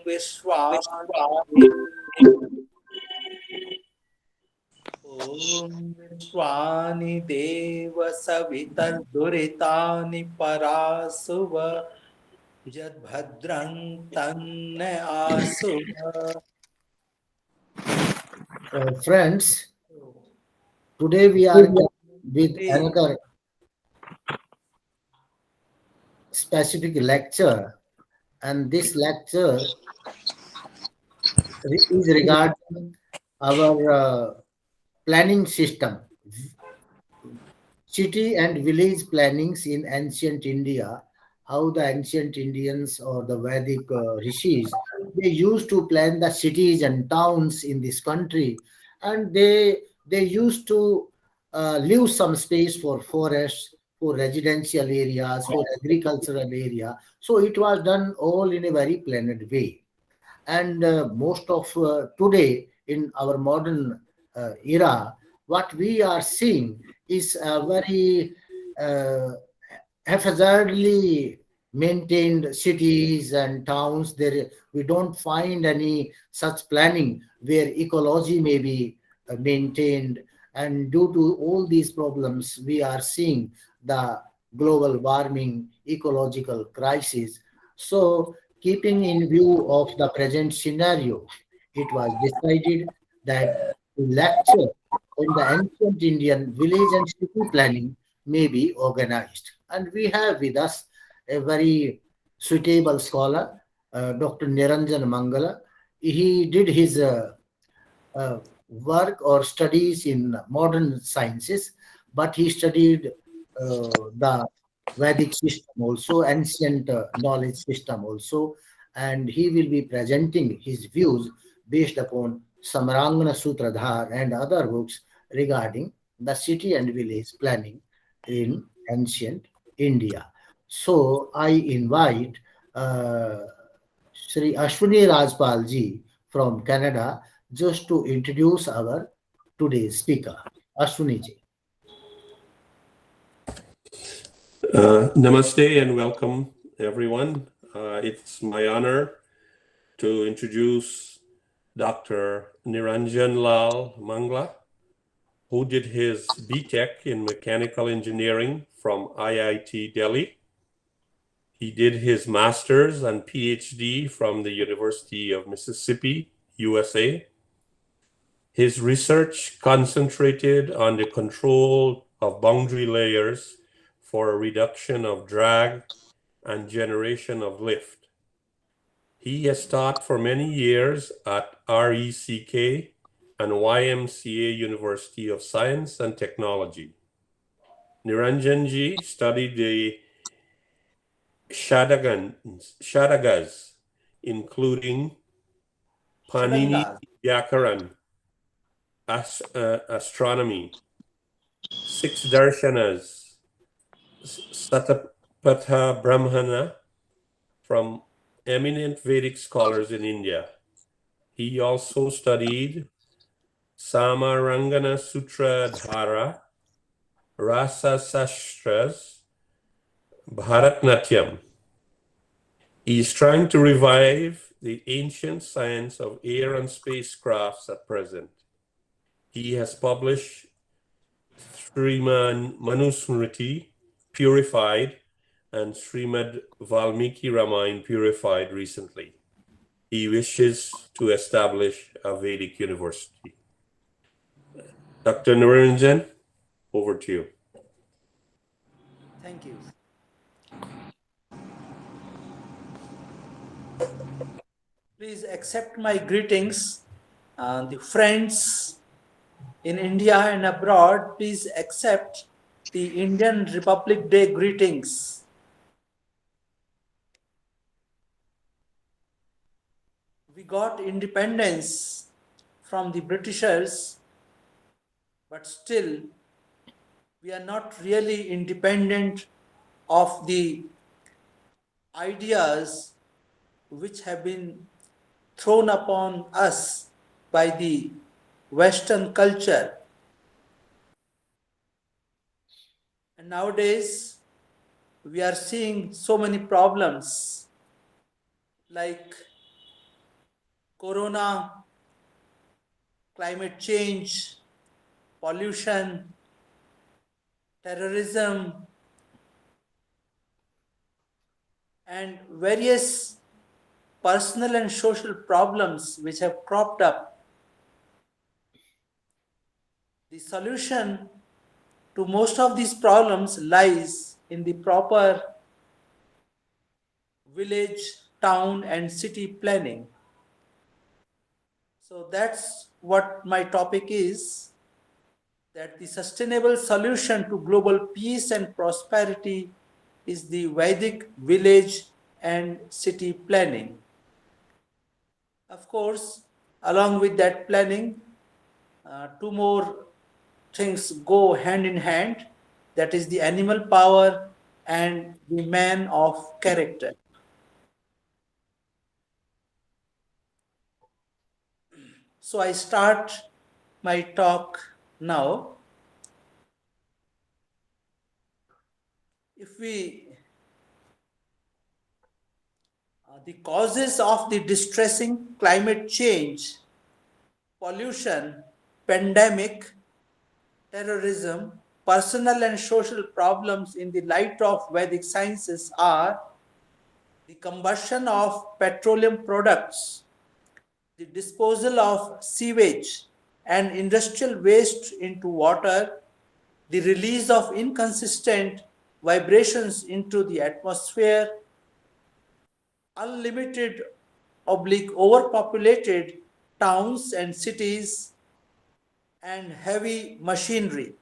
Vishwani Om Vishwani Deva Savitar Duritani Parasuva Yad Bhadrang Tanne Asuva. Friends, today we are with another specific lecture, and this lecture is regarding our planning system, city and village plannings in ancient India, how the ancient Indians or the Vedic rishis, they used to plan the cities and towns in this country, and they used to leave some space for forests, for residential areas, for agricultural area. So it was done all in a very planned way. And most of today in our modern era, what we are seeing is a very uh, haphazardly maintained cities and towns. There we don't find any such planning where ecology may be maintained, and due to all these problems we are seeing the global warming, ecological crisis. So keeping in view of the present scenario, it was decided that the lecture on the ancient Indian village and city planning may be organized. And we have with us a very suitable scholar, Dr. Niranjan Mangla. He did his work or studies in modern sciences, but he studied the Vedic system also, ancient knowledge system also, and he will be presenting his views based upon Samarangana Sutradhar and other books regarding the city and village planning in ancient India. So I invite uh, Sri Ashwini Rajpal ji from Canada just to introduce our today's speaker. Ashwini ji. Namaste and welcome, everyone. It's my honor to introduce Dr. Niranjan Lal Mangla, who did his BTech in Mechanical Engineering from IIT Delhi. He did his master's and PhD from the University of Mississippi, USA. His research concentrated on the control of boundary layers for a reduction of drag and generation of lift. He has taught for many years at RECK and YMCA University of Science and Technology. Niranjanji studied the Shadagas, including Panini Vyakaran, astronomy, six darshanas, Satapatha Brahmana, from eminent Vedic scholars in India. He also studied Samarangana Sutra Dhara, Rasa Sastras, Bharatnatyam. He is trying to revive the ancient science of air and spacecrafts at present. He has published Sriman Manusmriti Purified and Srimad Valmiki Ramayana Purified recently. He wishes to establish a Vedic university. Dr. Niranjan, over to you. Thank you. Please accept my greetings. The friends in India and abroad, please accept the Indian Republic Day greetings. We got independence from the Britishers, but still we are not really independent of the ideas which have been thrown upon us by the Western culture. And nowadays, we are seeing so many problems like corona, climate change, pollution, terrorism, and various personal and social problems which have cropped up. The solution to most of these problems lies in the proper village, town, and city planning. So that's what my topic is, that the sustainable solution to global peace and prosperity is the Vedic village and city planning. Of course, along with that planning, two more things go hand in hand, that is the animal power and the man of character. So I start my talk now. If we the causes of the distressing climate change, pollution, pandemic, terrorism, personal and social problems in the light of Vedic sciences are the combustion of petroleum products, the disposal of sewage and industrial waste into water, the release of inconsistent vibrations into the atmosphere, unlimited oblique overpopulated towns and cities, and heavy machinery.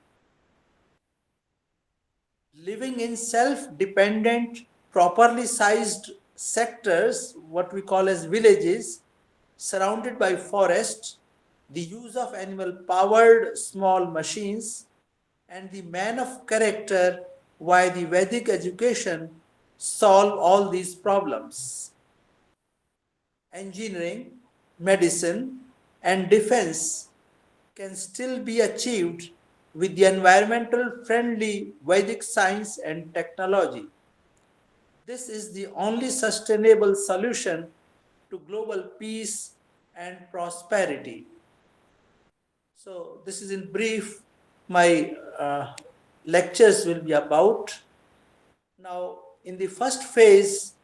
Living in self-dependent, properly sized sectors, what we call as villages, surrounded by forests, the use of animal-powered small machines, and the man of character, why the Vedic education solve all these problems. Engineering, medicine, and defense can still be achieved with the environmental friendly Vedic science and technology. This is the only sustainable solution to global peace and prosperity. So, this is in brief my lectures will be about. Now, in the first phase,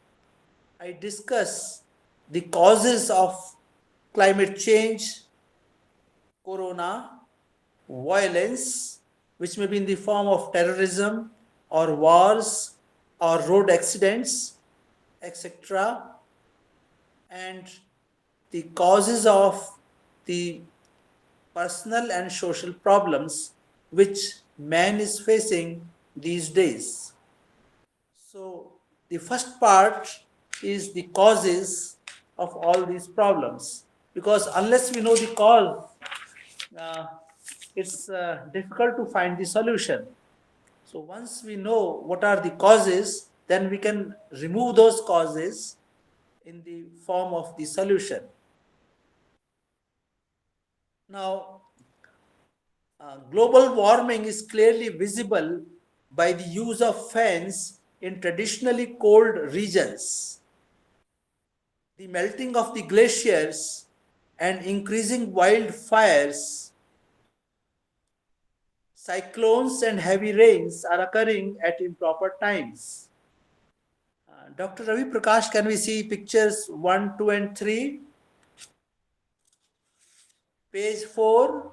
I discuss the causes of climate change, corona, violence, which may be in the form of terrorism or wars or road accidents, etc., and the causes of the personal and social problems which man is facing these days. So, the first part is the causes of all these problems, because unless we know the cause, uh, it's difficult to find the solution. So once we know what are the causes, then we can remove those causes in the form of the solution. Now, global warming is clearly visible by the use of fans in traditionally cold regions. The melting of the glaciers and increasing wildfires, cyclones and heavy rains are occurring at improper times. Dr. Ravi Prakash, can we see pictures 1, 2, and 3? Page 4.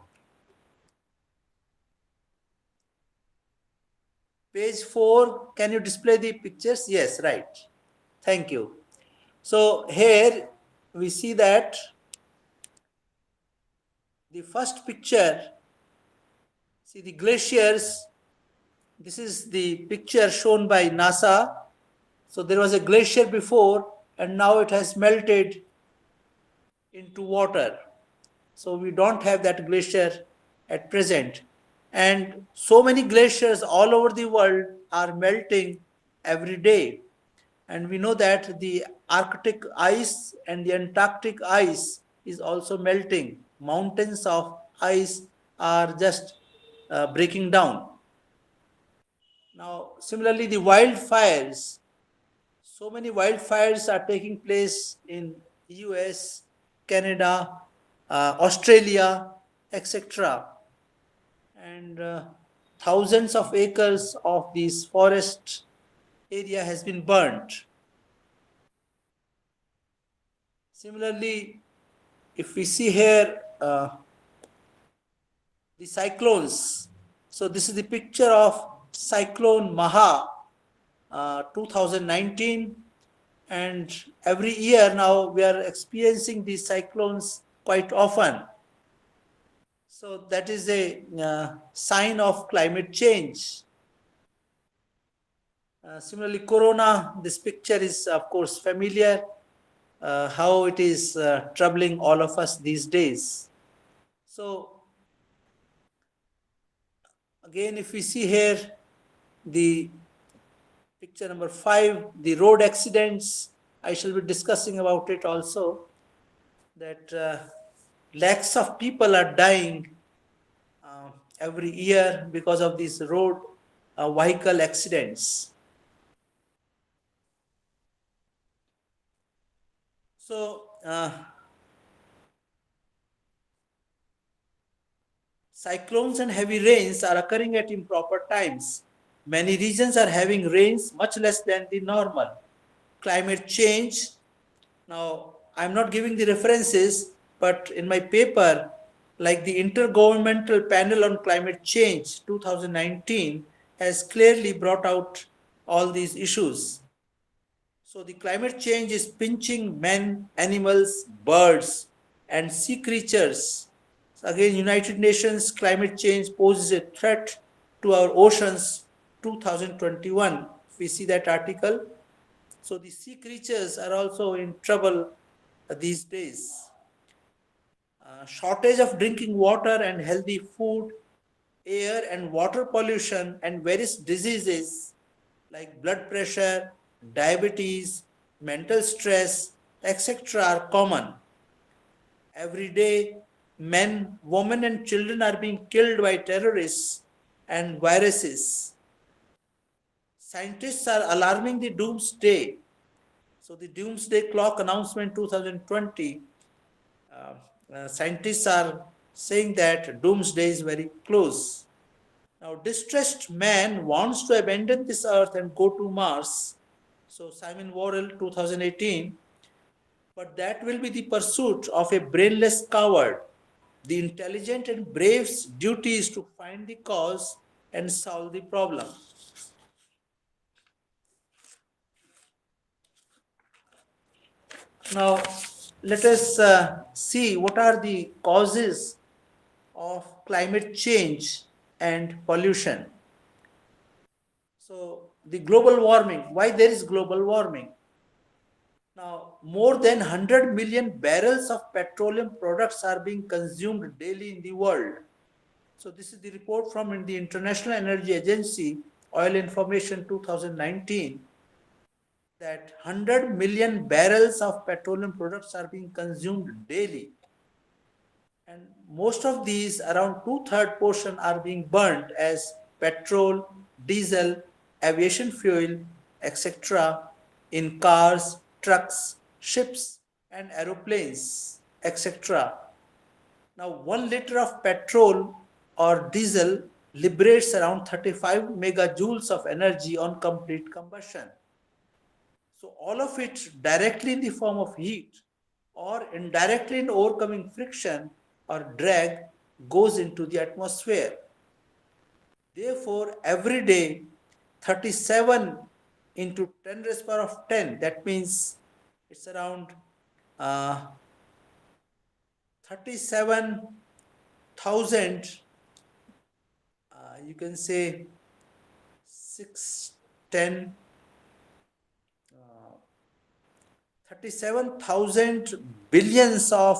Page 4, can you display the pictures? Yes, right. Thank you. So here we see that the first picture, see the glaciers. This is the picture shown by NASA. So there was a glacier before and now it has melted into water. So we don't have that glacier at present. And so many glaciers all over the world are melting every day. And we know that the Arctic ice and the Antarctic ice is also melting. Mountains of ice are just breaking down. Now, similarly, the wildfires. So many wildfires are taking place in US, Canada, Australia, etc. And thousands of acres of this forest area has been burnt. Similarly, if we see here the cyclones, so this is the picture of cyclone Maha 2019, and every year now we are experiencing these cyclones quite often. So that is a sign of climate change. Similarly, Corona, this picture is of course familiar, how it is troubling all of us these days. So again, if we see here the picture number 5, the road accidents, I shall be discussing about it also, that lakhs of people are dying every year because of these road vehicle accidents. So, cyclones and heavy rains are occurring at improper times. Many regions are having rains much less than the normal. Climate change. Now, I'm not giving the references, but in my paper, like the Intergovernmental Panel on Climate Change 2019 has clearly brought out all these issues. So the climate change is pinching men, animals, birds, and sea creatures. So again, United Nations climate change poses a threat to our oceans 2021. We see that article. So the sea creatures are also in trouble these days. Shortage of drinking water and healthy food, air and water pollution, and various diseases like blood pressure, diabetes, mental stress, etc. are common. Every day, men, women, and children are being killed by terrorists and viruses. Scientists are alarming the doomsday. So, the doomsday clock announcement 2020, scientists are saying that doomsday is very close. Now, distressed man wants to abandon this earth and go to Mars. So, Simon Worrell, 2018. But that will be the pursuit of a brainless coward. The intelligent and brave's duty is to find the cause and solve the problem. Now, let us see what are the causes of climate change and pollution. So, the global warming, why there is global warming? Now, more than 100 million barrels of petroleum products are being consumed daily in the world. So, this is the report from the International Energy Agency, Oil Information 2019, that 100 million barrels of petroleum products are being consumed daily. And most of these, around two-thirds portion, are being burnt as petrol, diesel, aviation fuel, etc. in cars, trucks, ships, and aeroplanes, etc. Now, 1 liter of petrol or diesel liberates around 35 megajoules of energy on complete combustion. So, all of it directly in the form of heat or indirectly in overcoming friction or drag goes into the atmosphere. Therefore, every day 37 into 10 raised power of 10, that means it's around 37,000, you can say 610, 37,000 billions of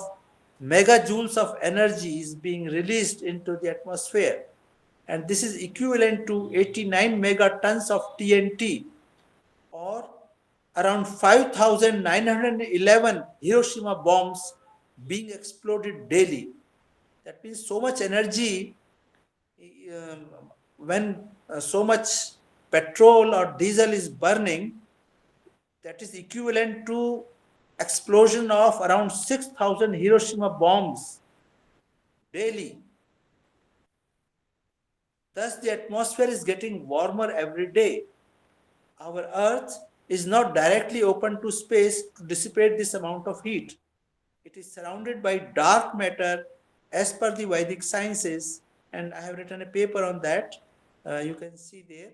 megajoules of energy is being released into the atmosphere. And this is equivalent to 89 megatons of TNT, or around 5,911 Hiroshima bombs being exploded daily. That means so much energy, when so much petrol or diesel is burning, that is equivalent to explosion of around 6,000 Hiroshima bombs daily. Thus, the atmosphere is getting warmer every day. Our Earth is not directly open to space to dissipate this amount of heat. It is surrounded by dark matter as per the Vedic sciences, and I have written a paper on that. You can see there.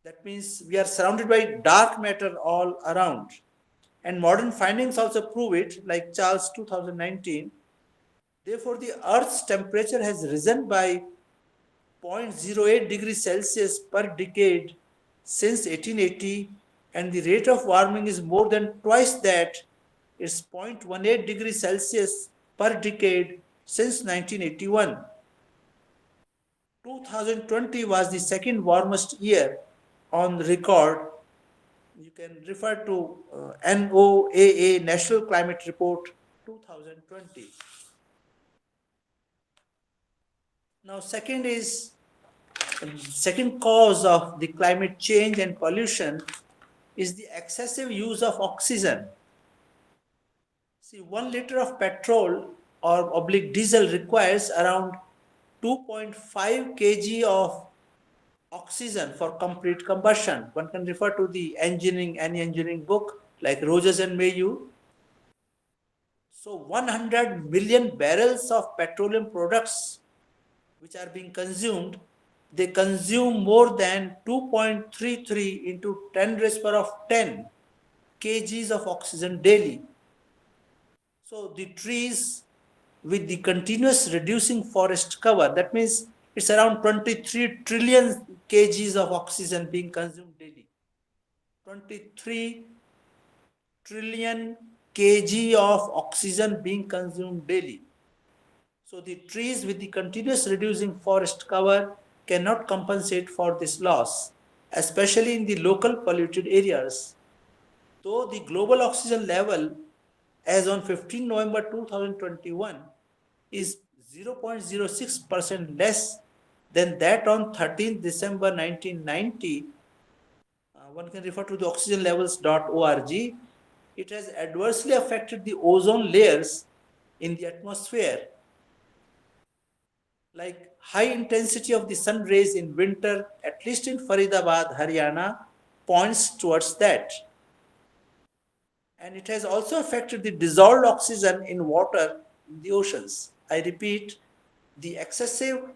That means we are surrounded by dark matter all around. And modern findings also prove it, like Charles 2019. Therefore, the Earth's temperature has risen by 0.08 degrees Celsius per decade since 1880, and the rate of warming is more than twice that. It's 0.18 degrees Celsius per decade since 1981. 2020 was the second warmest year on record. You can refer to NOAA National Climate Report 2020. Now, second cause of the climate change and pollution is the excessive use of oxygen. See, 1 liter of petrol or oblique diesel requires around 2.5 kg of oxygen for complete combustion. One can refer to the any engineering book like Rogers and Mayhew. So 100 million barrels of petroleum products which are being consumed, they consume more than 2.33 into 10 raised power of 10 kgs of oxygen daily. So the trees with the continuous reducing forest cover, that means it's around 23 trillion kgs of oxygen being consumed daily. 23 trillion kg of oxygen being consumed daily. So the trees with the continuous reducing forest cover cannot compensate for this loss, especially in the local polluted areas. Though the global oxygen level as on 15 November 2021 is 0.06% less than that on 13 December 1990, one can refer to the oxygenlevels.org. It has adversely affected the ozone layers in the atmosphere. Like high intensity of the sun rays in winter, at least in Faridabad, Haryana, points towards that. And it has also affected the dissolved oxygen in water in the oceans. I repeat, the excessive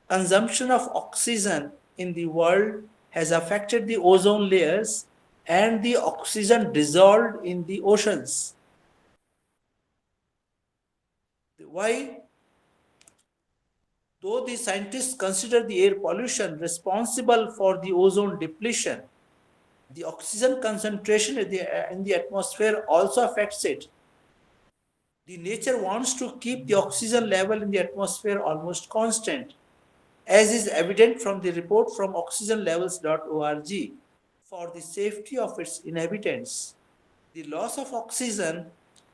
consumption of oxygen in the world has affected the ozone layers and the oxygen dissolved in the oceans. Why? Though the scientists consider the air pollution responsible for the ozone depletion, the oxygen concentration in the atmosphere also affects it. The nature wants to keep the oxygen level in the atmosphere almost constant, as is evident from the report from oxygenlevels.org, for the safety of its inhabitants. The loss of oxygen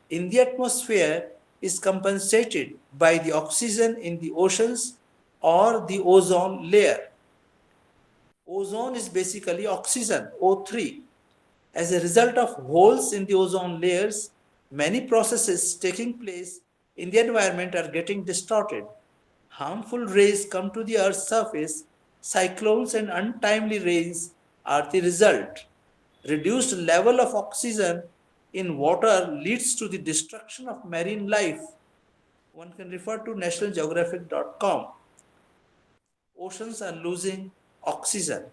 in the atmosphere is compensated by the oxygen in the oceans or the ozone layer. Ozone is basically oxygen, O3. As a result of holes in the ozone layers, many processes taking place in the environment are getting distorted. Harmful rays come to the Earth's surface, cyclones and untimely rains are the result. Reduced level of oxygen in water leads to the destruction of marine life. One can refer to nationalgeographic.com. Oceans are losing oxygen.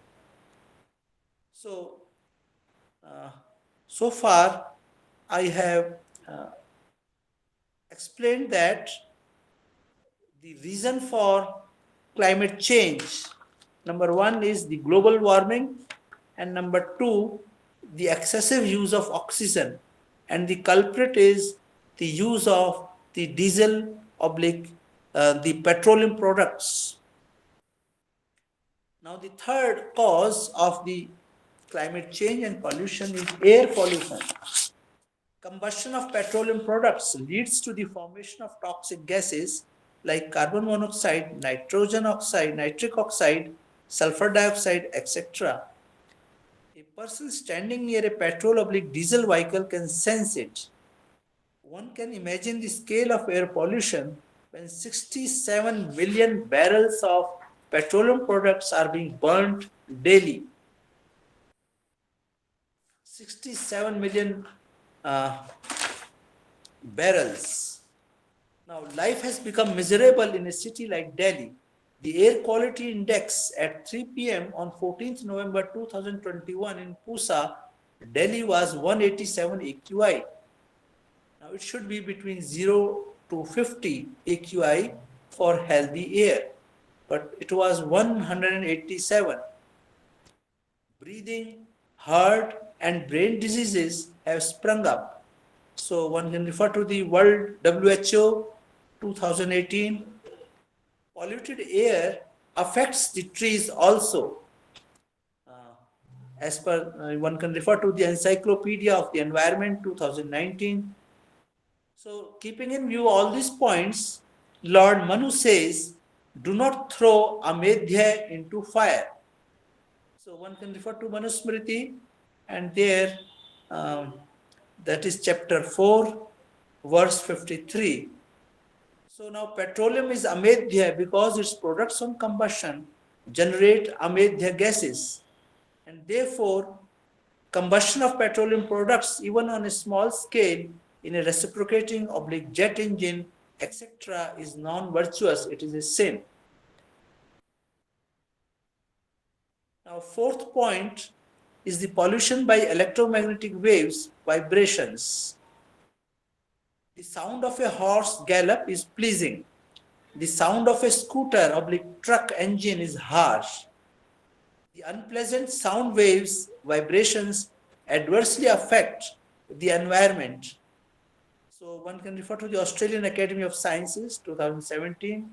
So far I have explained that the reason for climate change, number one is the global warming, and number two, the excessive use of oxygen, and the culprit is the use of the diesel oblique the petroleum products. Now the third cause of the climate change and pollution is air pollution. Combustion of petroleum products leads to the formation of toxic gases like carbon monoxide, nitrogen oxide, nitric oxide, sulfur dioxide, etc. A A person standing near a petrol oblique diesel vehicle can sense it. One can imagine the scale of air pollution when 67 million barrels of petroleum products are being burnt daily. 67 million uh, barrels. Now, life has become miserable in a city like Delhi. The air quality index at 3 p.m. on 14th November 2021 in Pusa, Delhi was 187 AQI. Now, it should be between 0 to 50 AQI for healthy air, but it was 187. Breathing, heart, and brain diseases have sprung up. So one can refer to the World WHO 2018. Polluted air affects the trees also. As per one can refer to the Encyclopedia of the Environment 2019. So keeping in view all these points, Lord Manu says, do not throw a medhya into fire. So one can refer to Manusmriti, and there that is chapter 4, verse 53. So now petroleum is amedhya because its products on combustion generate amedhya gases, and therefore combustion of petroleum products, even on a small scale, in a reciprocating oblique jet engine, etc., is non-virtuous. It is a sin. Now, fourth point is the pollution by electromagnetic waves, vibrations. The sound of a horse gallop is pleasing. The sound of a scooter oblique truck engine is harsh. The unpleasant sound waves, vibrations adversely affect the environment. So one can refer to the Australian Academy of Sciences 2017.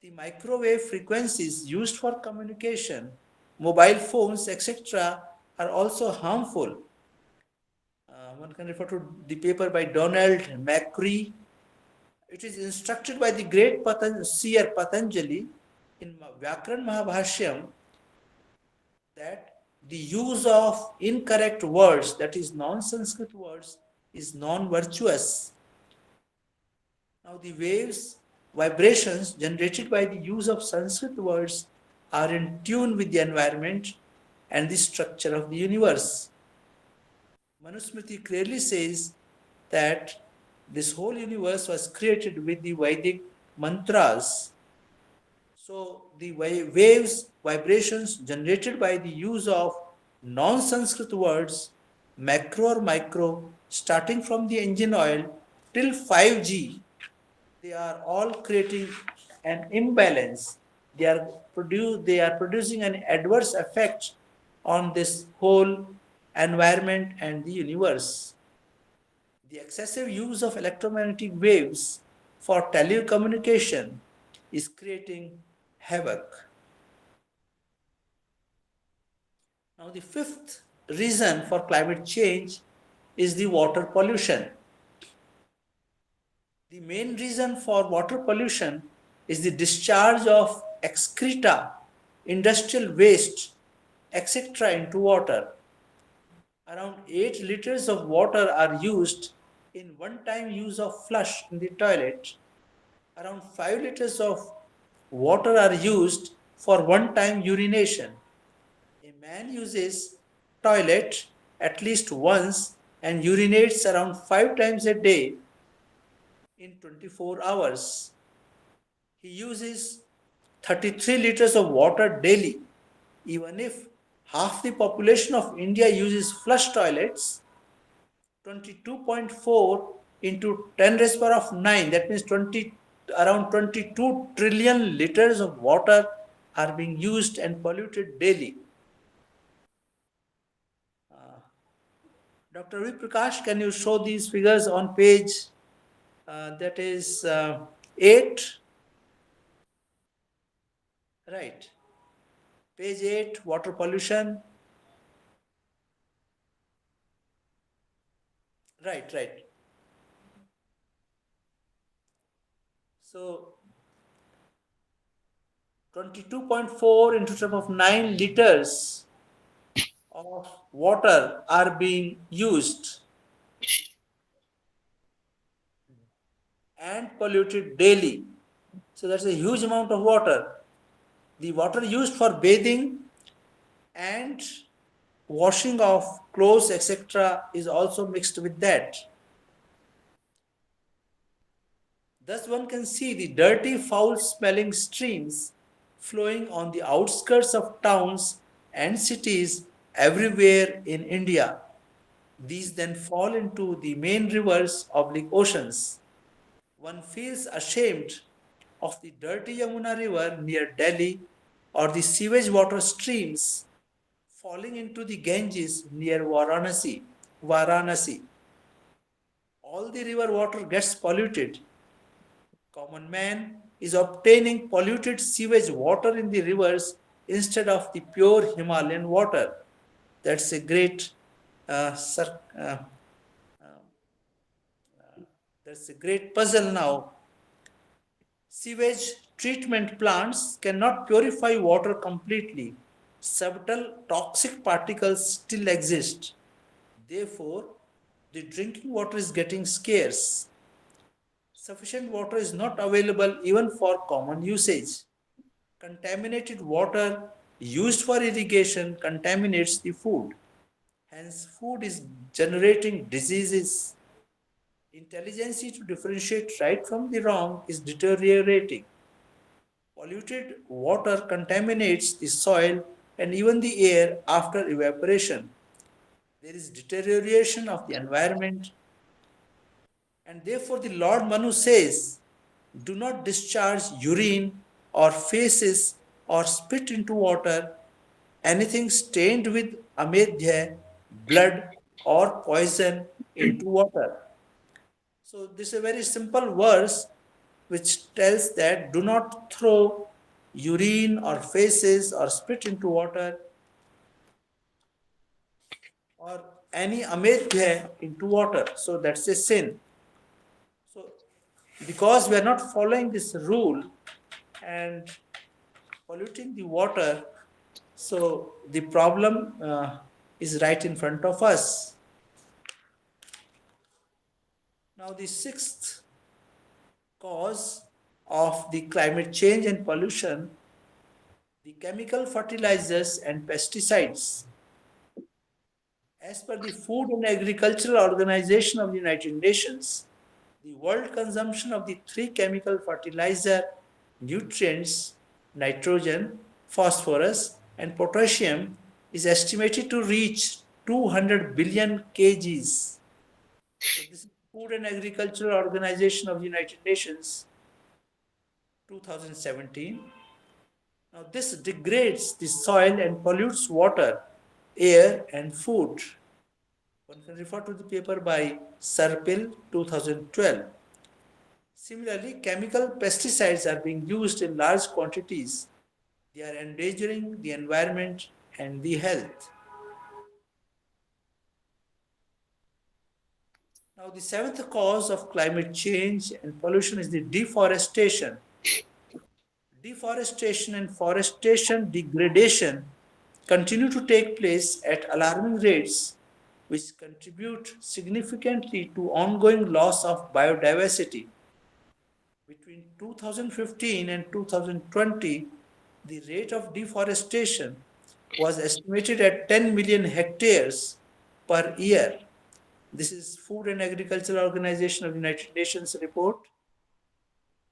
The microwave frequencies used for communication, mobile phones, etc., are also harmful. One can refer to the paper by Donald McCree. It is instructed by the great seer Patanjali in Vyakaran Mahabhashyam that the use of incorrect words, that is non-Sanskrit words, is non-virtuous. Now the waves, vibrations generated by the use of Sanskrit words are in tune with the environment and the structure of the universe. Manusmriti clearly says that this whole universe was created with the Vedic mantras. So the waves, vibrations generated by the use of non-Sanskrit words, macro or micro, starting from the engine oil till 5G, they are all creating an imbalance. They are producing an adverse effect on this whole environment and the universe. The excessive use of electromagnetic waves for telecommunication is creating havoc. Now, the fifth reason for climate change is the water pollution. The main reason for water pollution is the discharge of excreta, industrial waste, etc. into water. Around 8 liters of water are used in one-time use of flush in the toilet. Around 5 liters of water are used for one-time urination. A man uses toilet at least once and urinates around 5 times a day in 24 hours. He uses 33 liters of water daily. Even if half the population of India uses flush toilets, 22.4 into 10 raised power of 9, that means around 22 trillion liters of water are being used and polluted daily. Dr. V. Prakash, can you show these figures on page that is 8? Right. Page 8, water pollution. Right. So 22.4 into 10 of 9 liters of water are being used and polluted daily. So that's a huge amount of water. The water used for bathing and washing of clothes, etc., is also mixed with that. Thus, one can see the dirty, foul smelling streams flowing on the outskirts of towns and cities everywhere in India. These then fall into the main rivers oblique oceans. One feels ashamed of the dirty Yamuna River near Delhi or the sewage water streams falling into the Ganges near Varanasi. All the river water gets polluted. Common man is obtaining polluted sewage water in the rivers instead of the pure Himalayan water. That's a great uh, cir- uh, that's a great puzzle now. Sewage treatment plants cannot purify water completely. Subtle toxic particles still exist. Therefore, the drinking water is getting scarce. Sufficient water is not available even for common usage. Contaminated water used for irrigation contaminates the food. Hence, food is generating diseases. Intelligence to differentiate right from the wrong is deteriorating. Polluted water contaminates the soil and even the air after evaporation. There is deterioration of the environment, and therefore the Lord Manu says, do not discharge urine or feces or spit into water, anything stained with amedhya, blood or poison into water. So this is a very simple verse which tells that do not throw urine or feces or spit into water or any amedhya into water. So that's a sin. So because we are not following this rule and polluting the water, so the problem is right in front of us. Now, the sixth cause of the climate change and pollution, the chemical fertilizers and pesticides. As per the Food and Agricultural Organization of the United Nations, the world consumption of the three chemical fertilizer nutrients, nitrogen, phosphorus, and potassium, is estimated to reach 200 billion kgs. So this is Food and Agricultural Organization of the United Nations, 2017. Now this degrades the soil and pollutes water, air, and food. One can refer to the paper by Serpil 2012. Similarly, chemical pesticides are being used in large quantities. They are endangering the environment and the health. Now, the seventh cause of climate change and pollution is the deforestation. Deforestation and forestation degradation continue to take place at alarming rates, which contribute significantly to ongoing loss of biodiversity. Between 2015 and 2020, the rate of deforestation was estimated at 10 million hectares per year. This is Food and Agricultural Organization of the United Nations report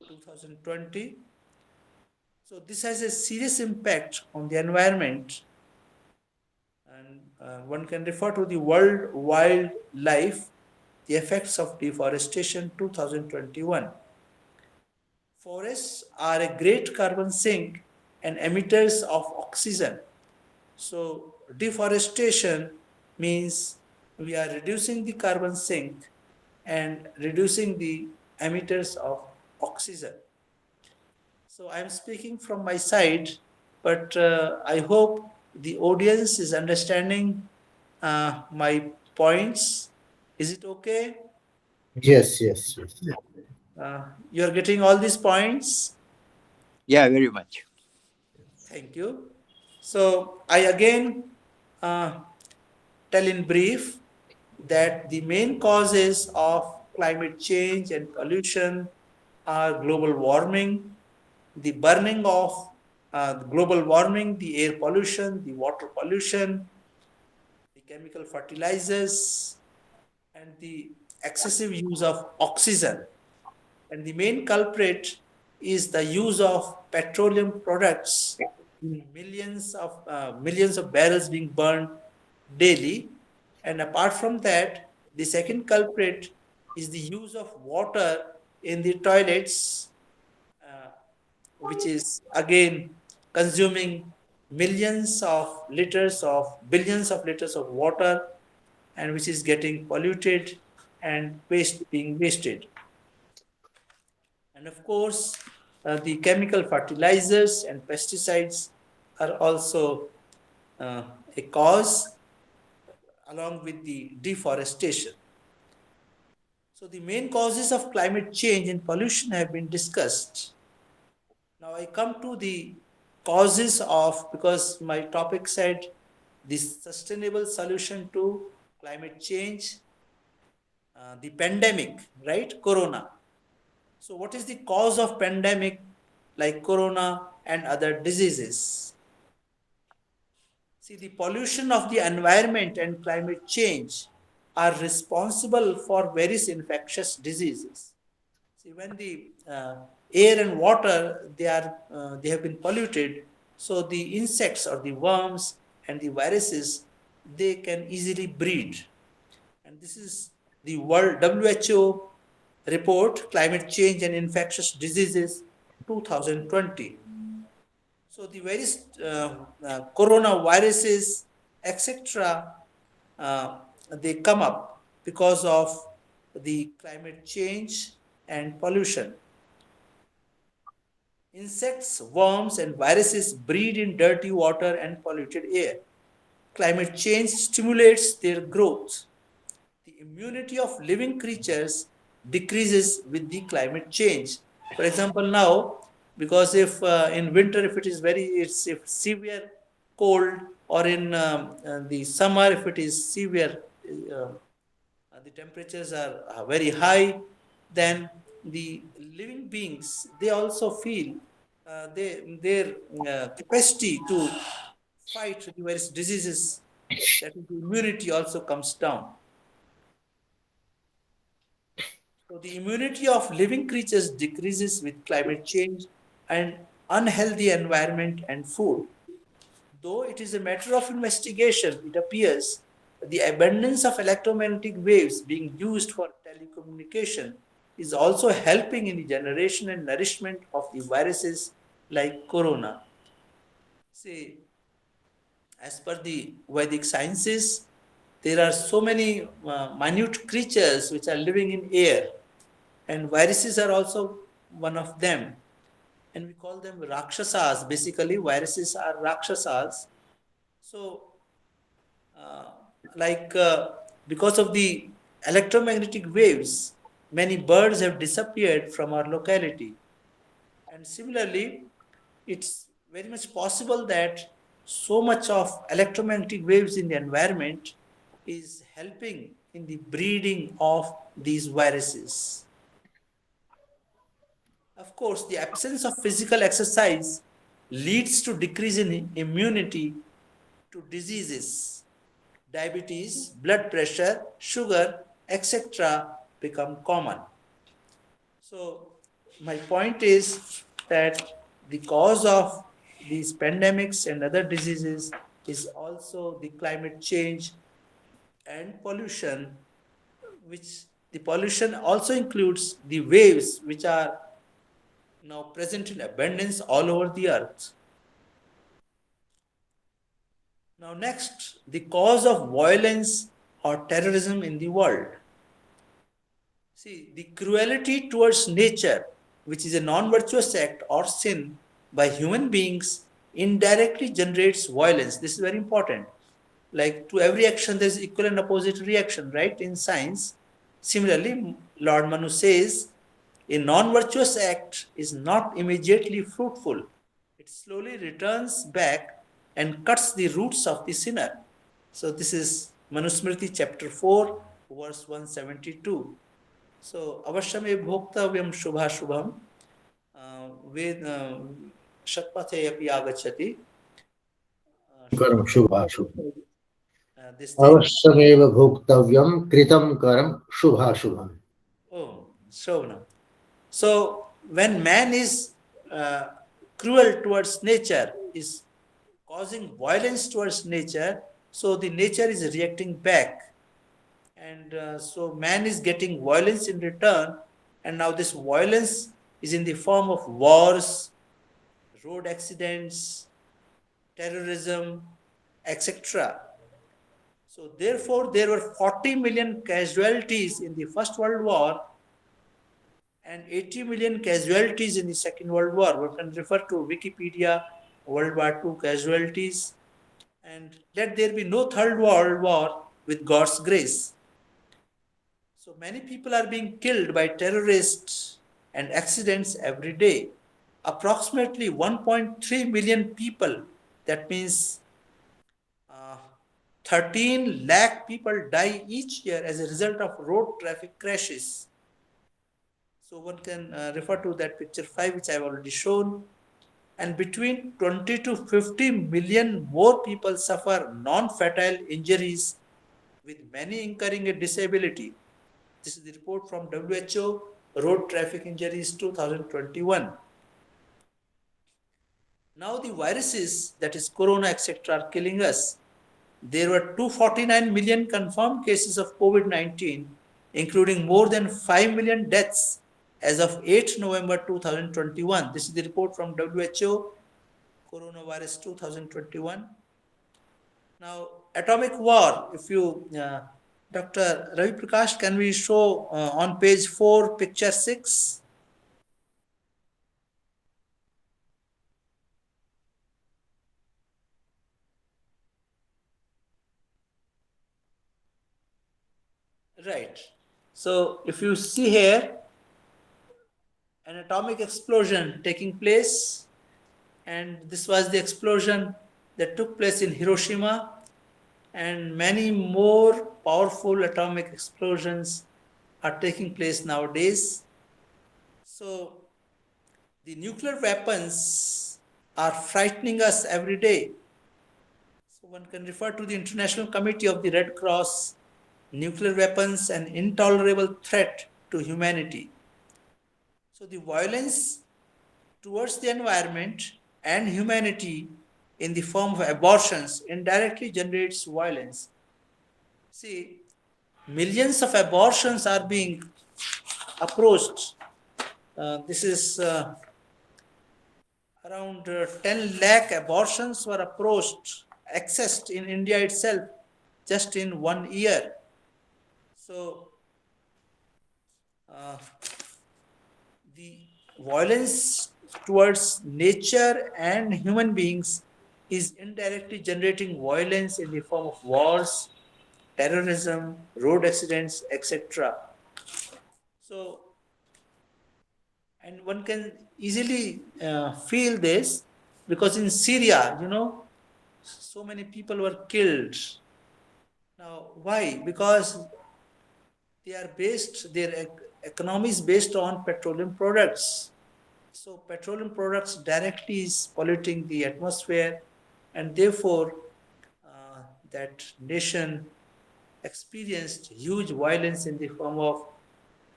2020. So this has a serious impact on the environment, and one can refer to the World Wildlife, the effects of deforestation 2021. Forests are a great carbon sink and emitters of oxygen. So deforestation means we are reducing the carbon sink and reducing the emitters of oxygen. So I'm speaking from my side, but I hope the audience is understanding my points. Is it okay? Yes, yes, yes. You're getting all these points? Yeah, very much. Thank you. So I again uh, tell in brief that the main causes of climate change and pollution are global warming, the burning of global warming, the air pollution, the water pollution, the chemical fertilizers, and the excessive use of oxygen. And the main culprit is the use of petroleum products in millions of barrels being burned daily. And apart from that, the second culprit is the use of water in the toilets, uh, which is again consuming millions of liters of billions of liters of water, and which is getting polluted and waste being wasted. And of course, the chemical fertilizers and pesticides are also uh, a cause, along with the deforestation. So the main causes of climate change and pollution have been discussed. Now I come to the causes of, because my topic said the sustainable solution to climate change, the pandemic, right? Corona. So what is the cause of pandemic like corona and other diseases? See, the pollution of the environment and climate change are responsible for various infectious diseases. See, when the air and water they have been polluted, so the insects or the worms and the viruses, they can easily breed. And this is the World WHO report, Climate Change and Infectious Diseases 2020. So the various coronaviruses, etc., uh, they come up because of the climate change and pollution. Insects, worms, and viruses breed in dirty water and polluted air. Climate change stimulates their growth. The immunity of living creatures decreases with the climate change. For example, now, because if in winter, if it is if severe cold, or in the summer, if it is severe, the temperatures are very high, then the living beings, they also feel their capacity to fight the various diseases, that the immunity also comes down. So the immunity of living creatures decreases with climate change and unhealthy environment and food. Though it is a matter of investigation, it appears that the abundance of electromagnetic waves being used for telecommunication is also helping in the generation and nourishment of the viruses like corona. See, as per the Vedic sciences, there are so many minute creatures which are living in air, and viruses are also one of them. And we call them Rakshasas. Basically, viruses are Rakshasas. So, uh, like because of the electromagnetic waves, many birds have disappeared from our locality. And similarly, it's very much possible that so much of electromagnetic waves in the environment is helping in the breeding of these viruses. Of course, the absence of physical exercise leads to decrease in immunity to diseases. Diabetes, blood pressure, sugar, etc. become common. So, my point is that the cause of these pandemics and other diseases is also the climate change and pollution, which the pollution also includes the waves which are now present in abundance all over the earth. Now, next, the cause of violence or terrorism in the world. See, the cruelty towards nature, which is a non virtuous act or sin by human beings, indirectly generates violence. This is very important. Like to every action, there is equal and opposite reaction, right? In science. Similarly, Lord Manu says, a non virtuous act is not immediately fruitful. It slowly returns back and cuts the roots of the sinner. So, this is Manusmriti chapter 4, verse 172. So, avashyame bhoktavyam shubha shubham ved shatpathe api agachati. Karam Shubha Shubham. This thing. Avashyameva bhoktavyam kritam karam Shubha Shubham. Oh, Shravana. So, when man is uh, cruel towards nature, is causing violence towards nature, so the nature is reacting back. And so, man is getting violence in return, and now this violence is in the form of wars, road accidents, terrorism, etc. So, therefore, there were 40 million casualties in the First World War and 80 million casualties in the Second World War. We can refer to Wikipedia, World War II casualties, and let there be no Third World War with God's grace. So many people are being killed by terrorists and accidents every day. Approximately 1.3 million people, that means 13 lakh people die each year as a result of road traffic crashes. So one can refer to that picture 5, which I have already shown. And between 20 to 50 million more people suffer non-fatal injuries, with many incurring a disability. This is the report from WHO, Road Traffic Injuries 2021. Now the viruses, that is corona, etc., are killing us. There were 249 million confirmed cases of COVID-19, including more than 5 million deaths as of 8 November 2021. This is the report from WHO, Coronavirus 2021. Now, atomic war, if you, Dr. Ravi Prakash, can we show on page 4, picture 6? Right. So, if you see here, an atomic explosion taking place, and this was the explosion that took place in Hiroshima, and many more powerful atomic explosions are taking place nowadays. So, the nuclear weapons are frightening us every day. So, one can refer to the International Committee of the Red Cross. Nuclear weapons, an intolerable threat to humanity. So, the violence towards the environment and humanity in the form of abortions indirectly generates violence. See, millions of abortions are being approached. This is around 10 lakh abortions were approached, accessed in India itself just in 1 year. So, the violence towards nature and human beings is indirectly generating violence in the form of wars, terrorism, road accidents, etc. So, and one can easily feel this because in Syria, so many people were killed. Now, why? Because their economy is based on petroleum products. So petroleum products directly is polluting the atmosphere, and therefore that nation experienced huge violence in the form of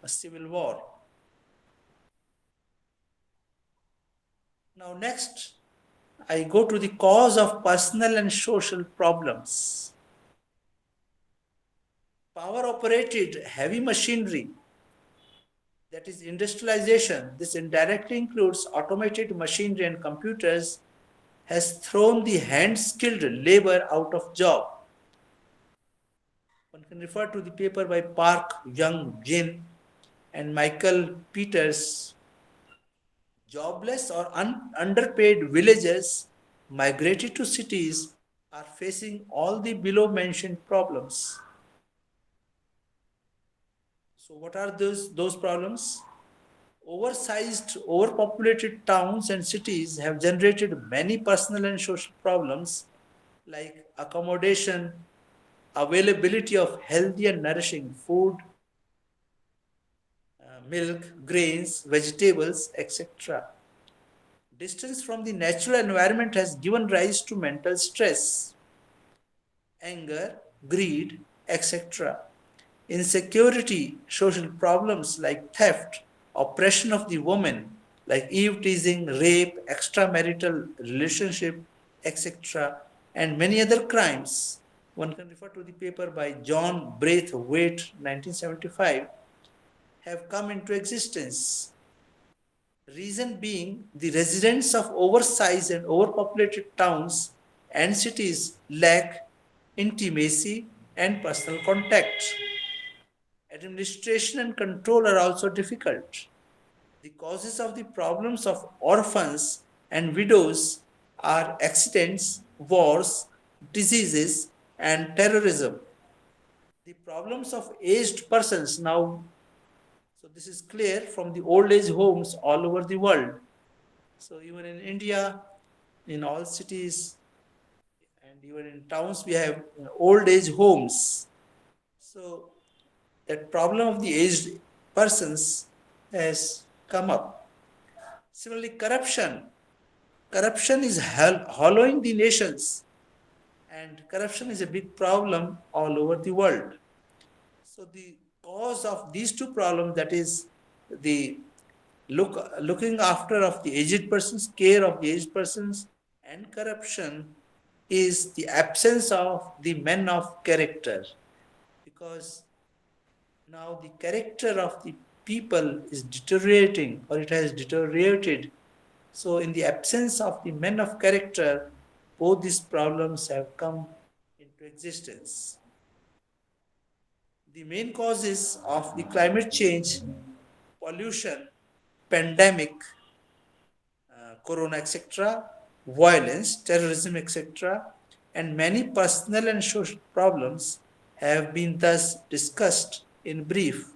a civil war. Now next, I go to the cause of personal and social problems. Power operated heavy machinery, that is industrialization, this indirectly includes automated machinery and computers, has thrown the hand-skilled labor out of job. One can refer to the paper by Park Young-jin and Michael Peters. Jobless or underpaid villagers migrated to cities are facing all the below mentioned problems. So what are those problems? Oversized, overpopulated towns and cities have generated many personal and social problems like accommodation, availability of healthy and nourishing food, milk, grains, vegetables, etc. Distance from the natural environment has given rise to mental stress, anger, greed, etc. Insecurity, social problems like theft, oppression of the woman, like eve teasing, rape, extramarital relationship, etc., and many other crimes. One can refer to the paper by John Braithwaite, 1975, have come into existence. Reason being, the residents of oversized and overpopulated towns and cities lack intimacy and personal contact. Administration and control are also difficult. The causes of the problems of orphans and widows are accidents, wars, diseases, and terrorism. The problems of aged persons now, so this is clear from the old age homes all over the world. So even in India, in all cities and even in towns, we have old age homes. So that problem of the aged persons has come up. Similarly, corruption. Corruption is hollowing the nations, and corruption is a big problem all over the world. So the cause of these two problems, that is the looking after of the aged persons, care of the aged persons, and corruption, is the absence of the men of character, because now the character of the people is deteriorating, or it has deteriorated. So in the absence of the men of character, both these problems have come into existence. The main causes of the climate change, pollution, pandemic, corona, etc., violence, terrorism, etc., and many personal and social problems have been thus discussed in brief.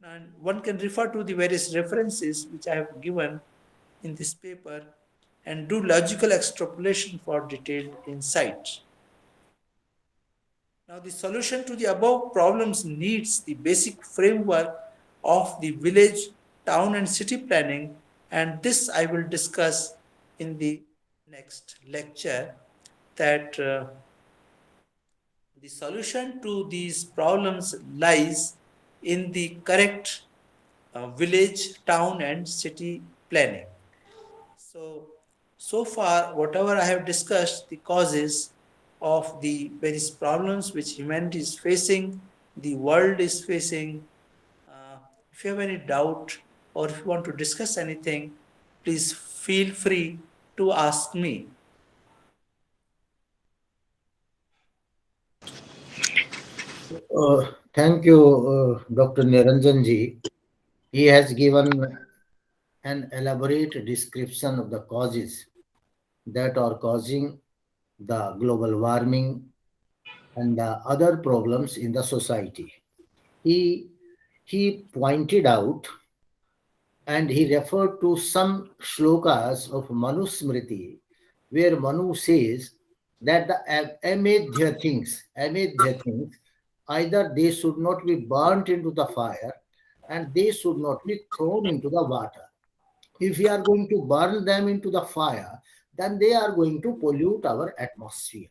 And one can refer to the various references which I have given in this paper and do logical extrapolation for detailed insight. Now, the solution to the above problems needs the basic framework of the village, town, and city planning, and this I will discuss in the next lecture. That the solution to these problems lies in the correct village, town, and city planning. So far, whatever I have discussed, the causes of the various problems which humanity is facing, the world is facing. If you have any doubt or if you want to discuss anything, please feel free to ask me. Thank you, Dr. Niranjan ji. He has given an elaborate description of the causes that are causing the global warming and the other problems in the society. He pointed out and he referred to some shlokas of Manu Smriti, where Manu says that the amedhya things, either they should not be burnt into the fire and they should not be thrown into the water. If we are going to burn them into the fire, then they are going to pollute our atmosphere.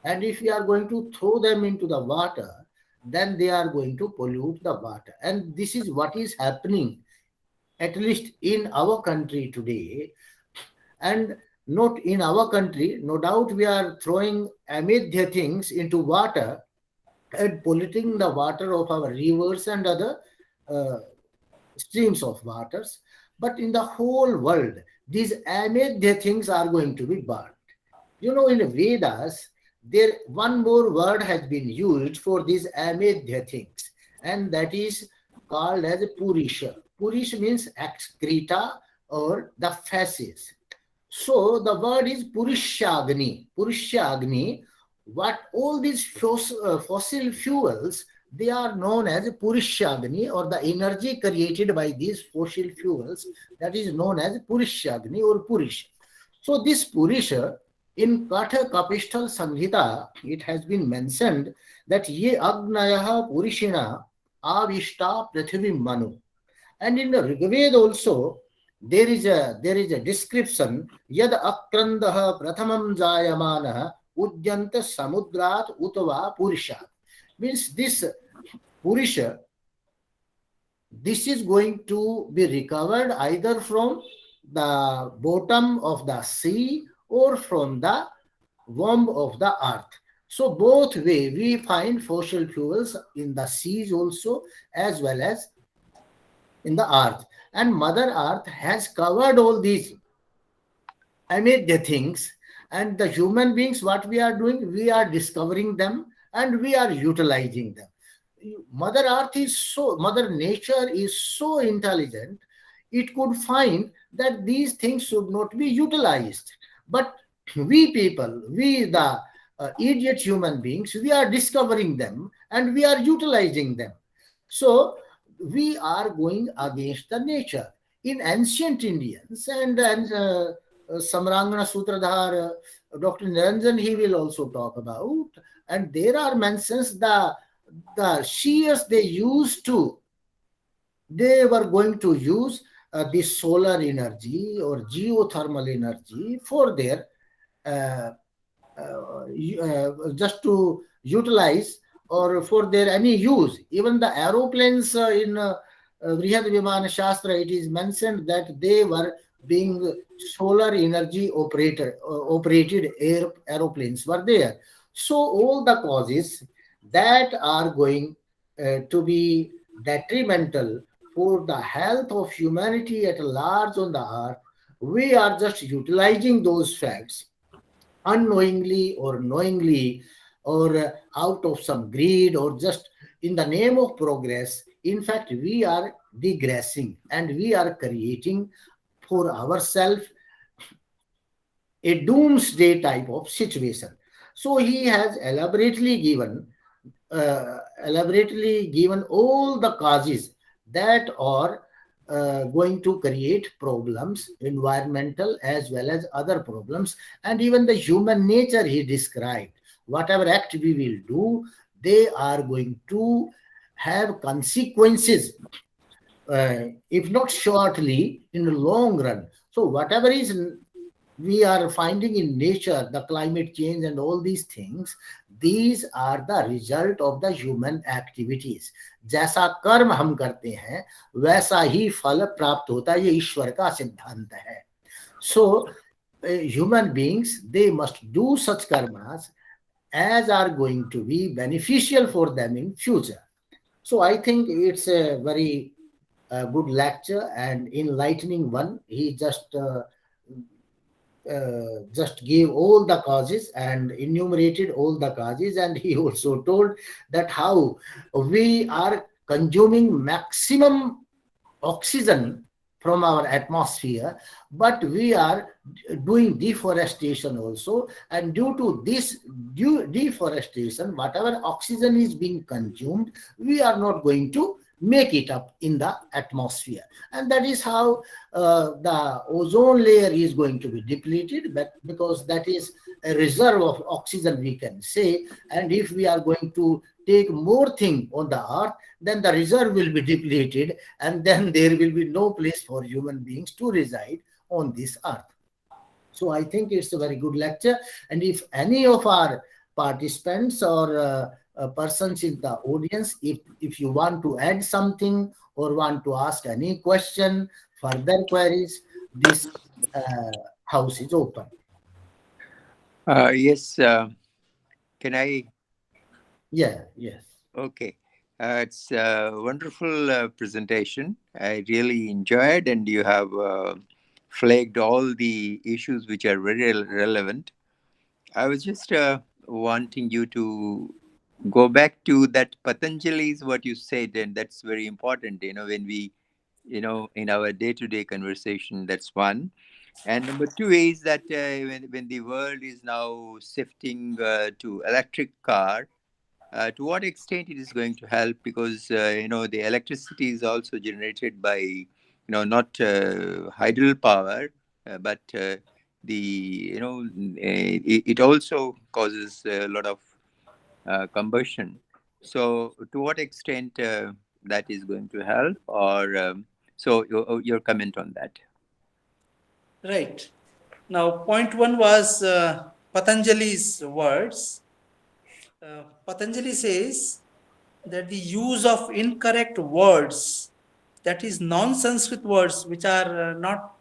And if we are going to throw them into the water, then they are going to pollute the water. And this is what is happening, at least in our country today. And not in our country, no doubt we are throwing amidhya things into water and polluting the water of our rivers and other uh, streams of waters. But in the whole world, these amidhya things are going to be burned. You know, in Vedas, there one more word has been used for these amidhya things, and that is called as purisha. Purish means excreta or the feces. So the word is Purishagni. Purishagni, what all these fossil fuels, they are known as Purishagni, or the energy created by these fossil fuels, that is known as Purishagni or Purish. So this Purisha, In Katha Kapishthal Samhita, it has been mentioned that ye agnayaha purishina avishta prithvi manu. And in the Rigveda also, there is a description yad akrandaha prathamam jayamanaha udyanta samudrat utava purishat. Means this purisha, this is going to be recovered either from the bottom of the sea or from the womb of the earth. So both way we find fossil fuels in the seas also as well as in the earth. And Mother Earth has covered all these amid the things, and the human beings, what we are doing, we are discovering them and we are utilizing them. Mother nature is so intelligent, it could find that these things should not be utilized. But we people, we the idiot human beings, we are discovering them and we are utilizing them. So we are going against the nature. In ancient Indians and Samrangana Sutradhar, Dr. Niranjan, he will also talk about. And there are mentions the shears they were going to use the solar energy or geothermal energy for their uh, just to utilize or for their any use. Even the aeroplanes in Vrihad Vimana Shastra, it is mentioned that they were being solar energy operated aeroplanes were there. So all the causes that are going to be detrimental for the health of humanity at large on the earth, we are just utilizing those facts unknowingly or knowingly, or out of some greed or just in the name of progress. In fact, we are digressing and we are creating for ourselves a doomsday type of situation. So he has elaborately given all the causes that are going to create problems, environmental as well as other problems, and even the human nature he described. Whatever act we will do, they are going to have consequences, if not shortly, in the long run. So whatever is we are finding in nature, the climate change and all these things, these are the result of the human activities. जैसा कर्म हम करते हैं वैसा ही फल प्राप्त होता है, ये ईश्वर का सिद्धांत है. So human beings, they must do such karmas as are going to be beneficial for them in future. So I think it's a very good lecture and enlightening one. He just gave all the causes and enumerated all the causes, and he also told that how we are consuming maximum oxygen from our atmosphere, but we are doing deforestation also, and due to this deforestation, whatever oxygen is being consumed, we are not going to make it up in the atmosphere, and that is how the ozone layer is going to be depleted, but because that is a reserve of oxygen, we can say. And if we are going to take more thing on the earth, then the reserve will be depleted, and then there will be no place for human beings to reside on this earth. So I think it's a very good lecture, and if any of our participants or persons in the audience, if you want to add something or want to ask any question, further queries, this house is open. Yes. Can I? Yeah, yes. Okay. It's a wonderful presentation. I really enjoyed, and you have flagged all the issues which are very relevant. I was just wanting you to go back to that Patanjali is what you said, and that's very important. When we, in our day-to-day conversation, that's one. And number two is that when the world is now shifting to electric car, to what extent it is going to help, because the electricity is also generated by not hydel power, but it also causes a lot of combustion. So, to what extent that is going to help, or so your comment on that? Right. Now, point one was Patanjali's words. Patanjali says that the use of incorrect words, that is non-Sanskrit words which are not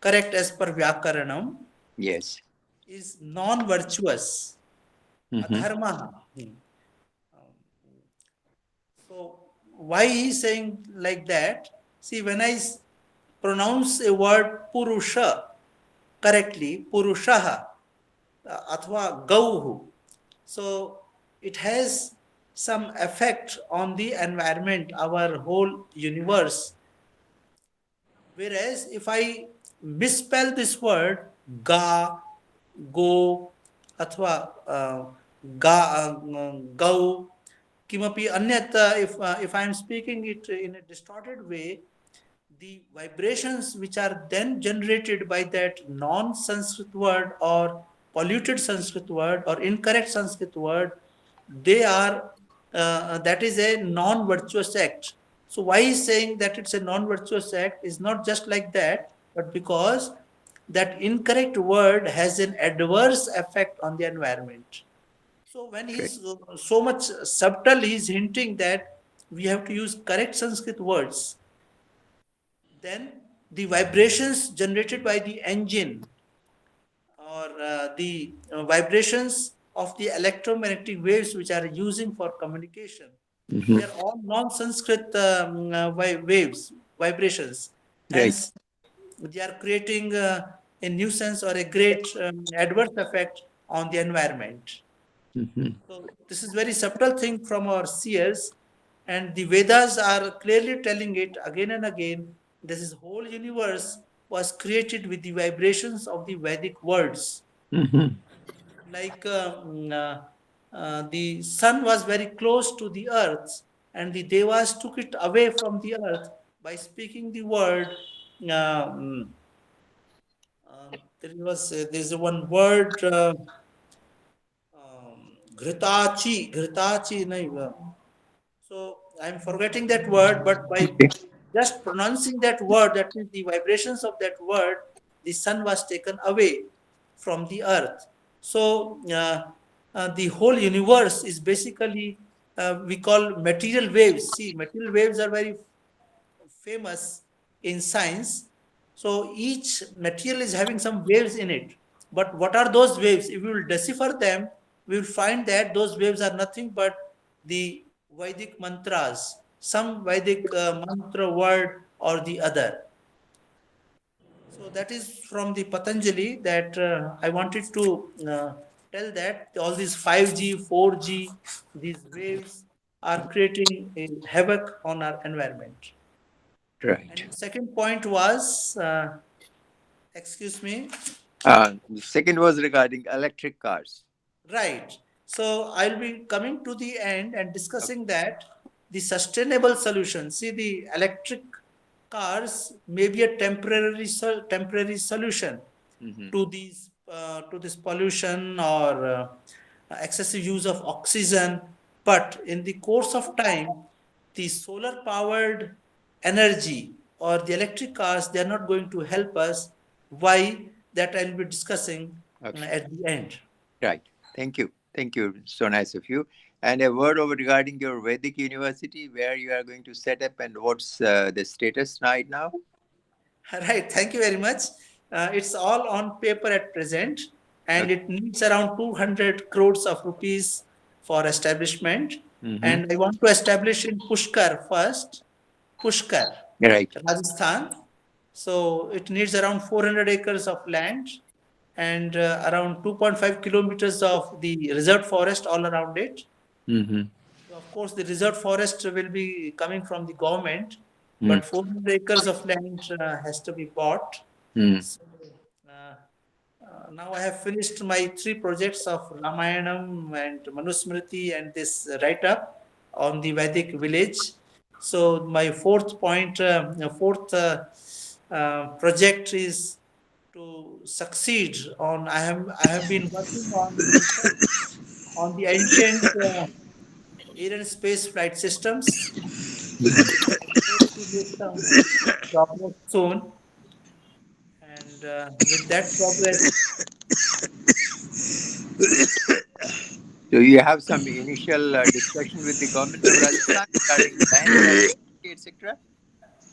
correct as per Vyakaranam, Yes. is non-virtuous, Mm-hmm. adharma. So why he is saying like that? See, when I pronounce a word purusha correctly, purushaha, athva gauhu, so it has some effect on the environment, our whole universe. Whereas if I misspell this word ga, go, athva gau, kimapi anyat, if I am speaking it in a distorted way, the vibrations which are then generated by that non-Sanskrit word or polluted Sanskrit word or incorrect Sanskrit word, they are that is a non-virtuous act. So why he's saying that it's a non-virtuous act is not just like that, but because that incorrect word has an adverse effect on the environment. So when Great. he's so much subtle, he's hinting that we have to use correct Sanskrit words. Then the vibrations generated by the engine or the vibrations of the electromagnetic waves which are using for communication, Mm-hmm. they are all non-Sanskrit waves, vibrations. Right. Hence, they are creating a nuisance or a great adverse effect on the environment. Mm-hmm. So this is very subtle thing from our seers, and the Vedas are clearly telling it again and again. This whole universe was created with the vibrations of the Vedic words. Mm-hmm. Like the sun was very close to the earth, and the Devas took it away from the earth by speaking the word. There's one word. Ghritachi, nahi. So I'm forgetting that word, but by Okay. just pronouncing that word, that means the vibrations of that word, the sun was taken away from the earth. So the whole universe is basically we call material waves. See, material waves are very famous in science. So each material is having some waves in it. But what are those waves? If we will decipher them, we will find that those waves are nothing but the Vedic mantras, some Vedic mantra word or the other. So that is from the Patanjali that I wanted to tell that all these 5G, 4G, these waves are creating a havoc on our environment. And Right. your second point was, excuse me, The second was regarding electric cars. right. So I'll be coming to the end and Okay. discussing that the sustainable solution. See, the electric cars may be a temporary solution Mm-hmm. to this pollution or excessive use of oxygen, but in the course of time, the solar powered energy or the electric cars, they are not going to help us. Why? That I'll be discussing Okay. at the end. Right. Thank you. Thank you. So nice of you. And a word over regarding your Vedic university, where you are going to set up and what's the status right now? Right, thank you very much. It's all on paper at present, and Okay. it needs around 200 crores of rupees for establishment. Mm-hmm. And I want to establish in Pushkar first, Pushkar, Right. Rajasthan. So it needs around 400 acres of land and around 2.5 kilometers of the reserve forest all around it. Mm-hmm. So of course, the reserve forest will be coming from the government, Mm-hmm. but 400 acres of land has to be bought. Mm-hmm. So now I have finished my three projects of Ramayanam and Manusmriti and this write-up on the Vedic village. So my fourth project is to succeed on. I have been working on research on the ancient air and space flight systems. I hope to make some progress soon. And with that progress, So you have some initial discussion with the government of Rajasthan regarding land availability, etc.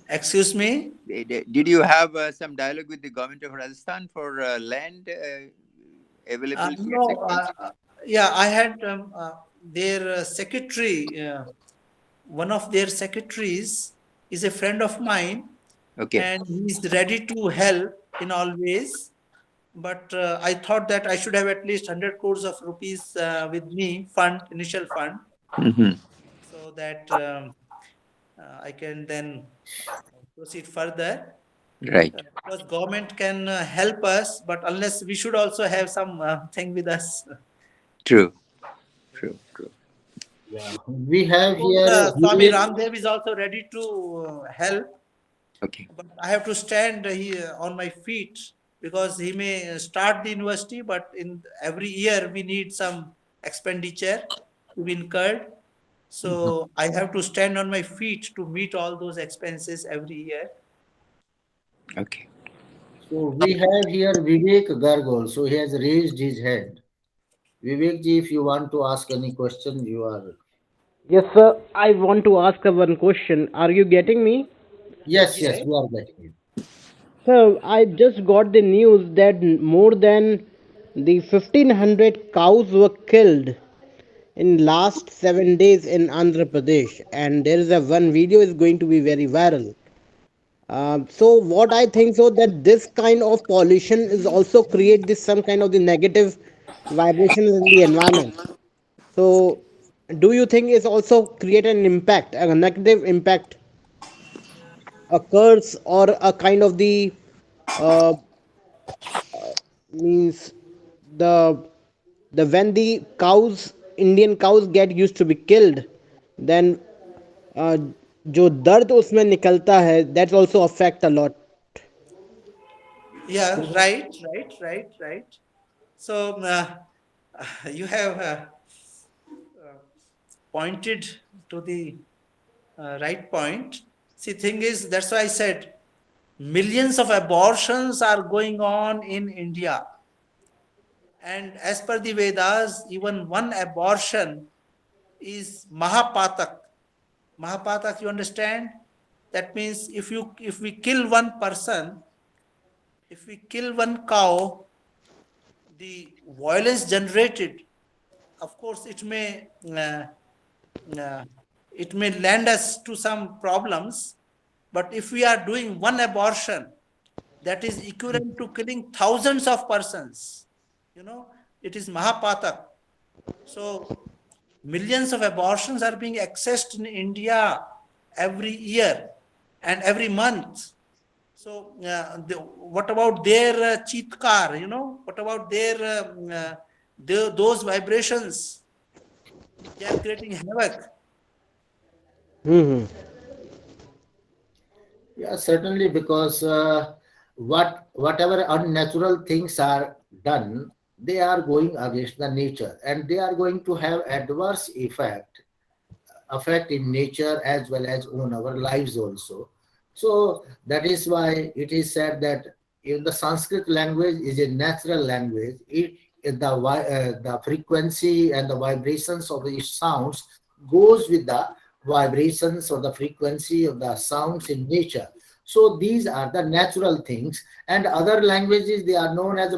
excuse me. Did you have some dialogue with the government of Rajasthan for land availability, No, etc.? yeah, I had their secretary, one of their secretaries is a friend of mine, Okay. and he's ready to help in all ways. But I thought that I should have at least 100 crores of rupees with me, initial fund, Hmm. so that I can then proceed further. Right. Because government can help us, but unless we should also have some thing with us. True. True. True. Yeah, we have Suppose here Swami Vivek. Ramdev is also ready to help, Okay. but I have to stand here on my feet because he may start the university, but in every year we need some expenditure to be incurred. So I have to stand on my feet to meet all those expenses every year. Okay. So we have here Vivek Gargol. So he has raised his hand. Vivek ji, if you want to ask any question, you are. Yes, sir. I want to ask one question. Are you getting me? Yes, Yes. yes, we are getting you. So I just got the news that more than the 1500 cows were killed in last 7 days in Andhra Pradesh, and there is a one video is going to be very viral. So what I think so that this kind of pollution is also create this some kind of the negative vibrations in the environment. So do you think it's also create an impact, a negative impact, a curse or a kind of the uh, means the when the cows Indian cows get used to be killed, then uh, जो दर्द उसमें निकलता है that's also affect a lot. Yeah, right. So you have pointed to the right point. See, thing is, that's why I said millions of abortions are going on in India. And as per the Vedas, even one abortion is Mahapatak. Mahapatak, you understand? That means if we kill one person, if we kill one cow, the violence generated, of course, uh, it may land us to some problems. But if we are doing one abortion, that is equivalent to killing thousands of persons. You know, it is Mahapatak. So millions of abortions are being accessed in India every year and every month. So what about their chitkar? You know, what about those vibrations? They are creating havoc. Hmm. Yeah, certainly, because whatever unnatural things are done, they are going against the nature, and they are going to have adverse effect in nature as well as on our lives also. So that is why it is said that if the Sanskrit language is a natural language, the frequency and the vibrations of its sounds goes with the vibrations or the frequency of the sounds in nature. So these are the natural things, and other languages they are known as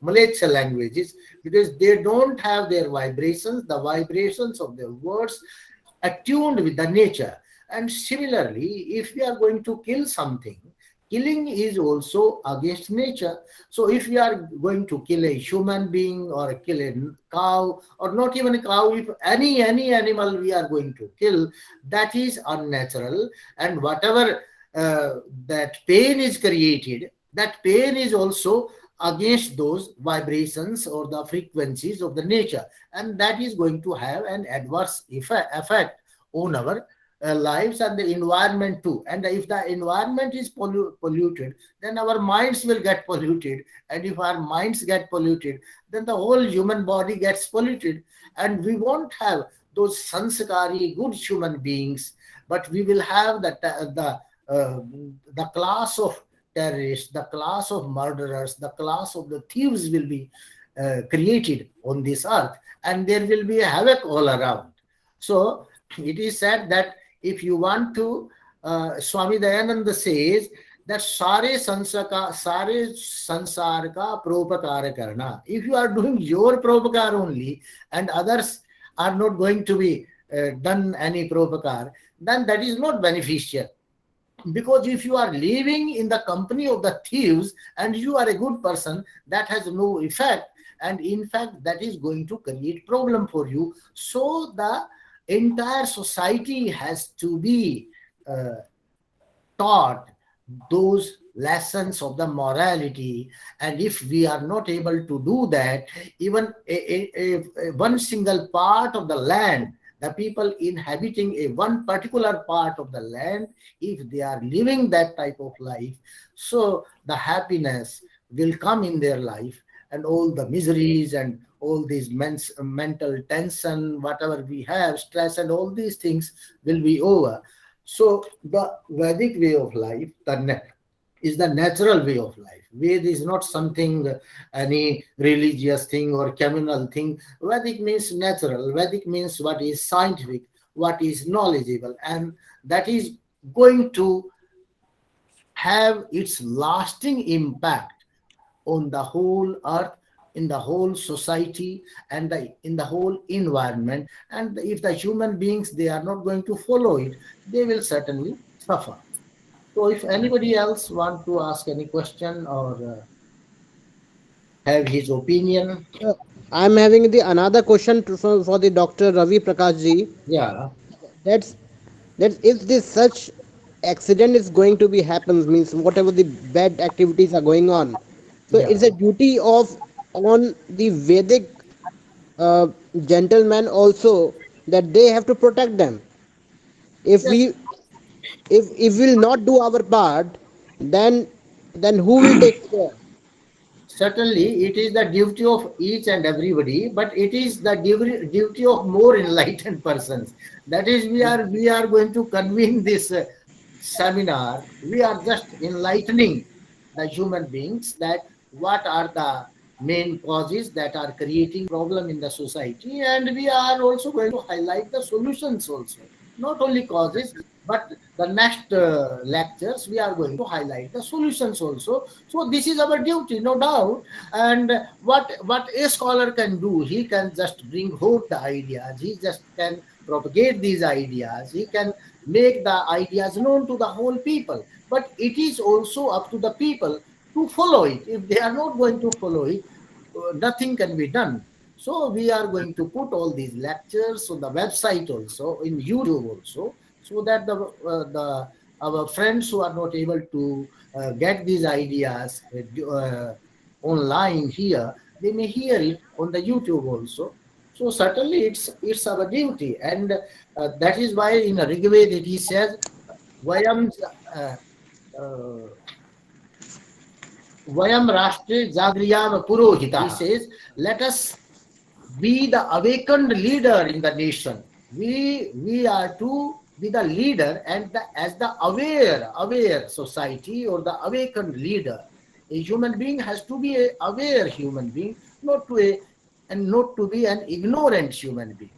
Malech languages, because they don't have their vibrations, the vibrations of their words attuned with the nature. And similarly, if we are going to kill something, killing is also against nature. So if we are going to kill a human being or kill a cow, or not even a cow, if any animal we are going to kill, that is unnatural. And whatever that pain is created, that pain is also against those vibrations or the frequencies of the nature, and that is going to have an adverse effect on our lives and the environment too. And if the environment is polluted, then our minds will get polluted. And if our minds get polluted, then the whole human body gets polluted. And we won't have those sanskari, good human beings, but we will have uh, the class of terrorists, the class of murderers, the class of the thieves will be created on this earth, and there will be a havoc all around. So it is said that if you want to, Swami Dayananda says that sare sansar ka propakara karna. If you are doing your propakar only and others are not going to be done any propakar, then that is not beneficial. Because if you are living in the company of the thieves and you are a good person, that has no effect, and in fact that is going to create problem for you. So the entire society has to be uh, taught those lessons of the morality. And if we are not able to do that, even one single part of the land, the people inhabiting a one particular part of the land, if they are living that type of life, so the happiness will come in their life, and all the miseries and all these mental tension, whatever we have, stress and all these things will be over. So the Vedic way of life, is the natural way of life. Ved is not something, any religious thing or communal thing. Vedic means natural. Vedic means what is scientific, what is knowledgeable, and that is going to have its lasting impact on the whole earth, in the whole society, and in the whole environment. And if the human beings, they are not going to follow it, they will certainly suffer. So if anybody else want to ask any question or have his opinion, Uh, I'm having the another question for the Dr. Ravi Prakash ji. yeah, That's that if this such accident is going to be happens, means whatever the bad activities are going on, so it's yeah, a duty of on the Vedic uh, gentlemen also that they have to protect them. If yes, we if we'll not do our part, then who will take care? certainly it is the duty of each and everybody, but it is the duty of more enlightened persons. That is, we are going to convene this seminar. We are just enlightening the human beings that what are the main causes that are creating problem in the society, and we are also going to highlight the solutions also, not only causes, but the next lectures we are going to highlight the solutions also. So this is our duty, no doubt. And what a scholar can do, he can just bring home the ideas, he just can propagate these ideas, he can make the ideas known to the whole people. But it is also up to the people to follow it. If they are not going to follow it, nothing can be done. So we are going to put all these lectures on the website also, in YouTube also, so that the our friends who are not able to get these ideas online here, they may hear it on the YouTube also. So certainly it's our duty, and that is why in Rigved it he says, "Vayam uh, uh, Vayam Rashtre Jagriyam Purohita." He says, "Let us be the awakened leader in the nation. We are to be the leader, and as the aware society or the awakened leader. A human being has to be a aware human being, not to be an ignorant human being.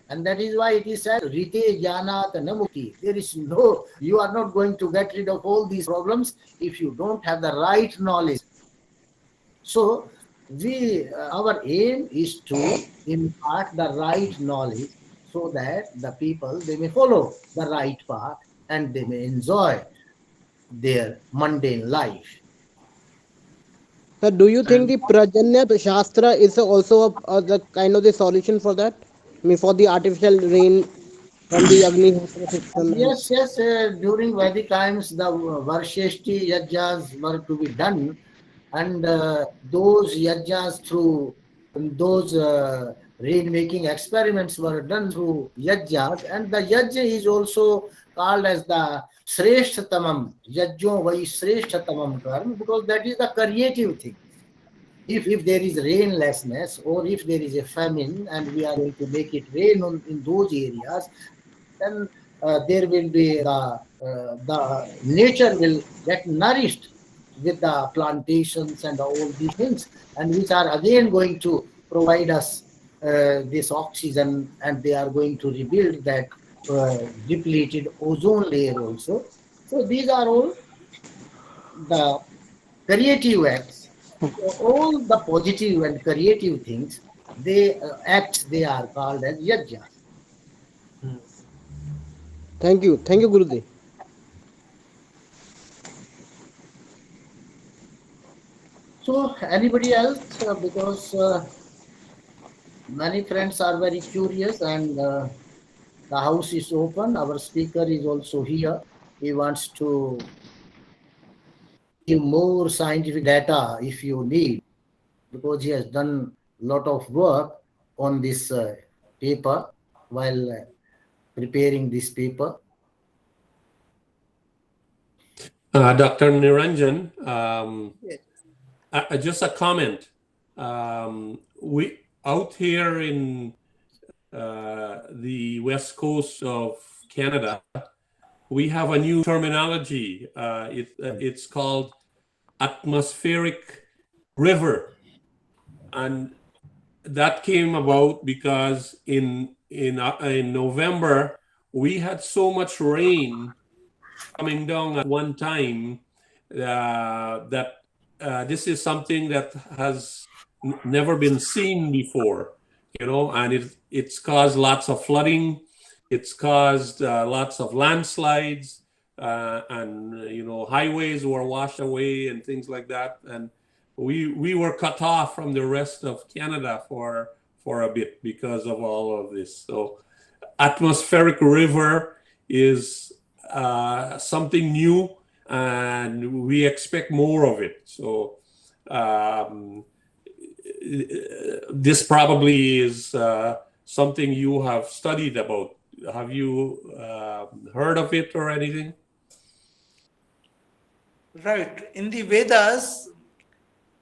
And that is why it is said, Rite Jnanat Namukti. There is no, you are not going to get rid of all these problems if you don't have the right knowledge. So our aim is to impart the right knowledge so that the people, they may follow the right path and they may enjoy their mundane life. So do you think And the Prajanya Shastra is also the kind of the solution for that? I mean, for the artificial rain from the Agni Hotra system and yes, yes, during Vedic times, the Varsheshti yajnas were to be done, and those yajnas, through those rain-making experiments were done through yajnas, and the yajna is also called as the Sreshtatamam, Yajjo vai Sreshtatamam term, because that is the creative thing. If there is rainlessness, or if there is a famine and we are going to make it rain in those areas, then there will be the nature will get nourished with the plantations and all these things, and which are again going to provide us this oxygen, and they are going to rebuild that depleted ozone layer also. So these are all the creative acts. So all the positive and creative things, they acts, they are called as yajnas. Thank you, Guruji. So anybody else? Because many friends are very curious, and the house is open. Our speaker is also here. He wants to give more scientific data if you need, because he has done a lot of work on this paper while preparing this paper. Dr. Niranjan, Yes. just a comment. We out here in the west coast of Canada, we have a new terminology. It's called atmospheric river, and that came about because in November we had so much rain coming down at one time that this is something that has never been seen before, and it's caused lots of flooding. It's caused lots of landslides, and highways were washed away and things like that. And we were cut off from the rest of Canada for a bit because of all of this. So atmospheric river is something new, and we expect more of it. So this probably is something you have studied about. Have you heard of it or anything? Right. In the Vedas,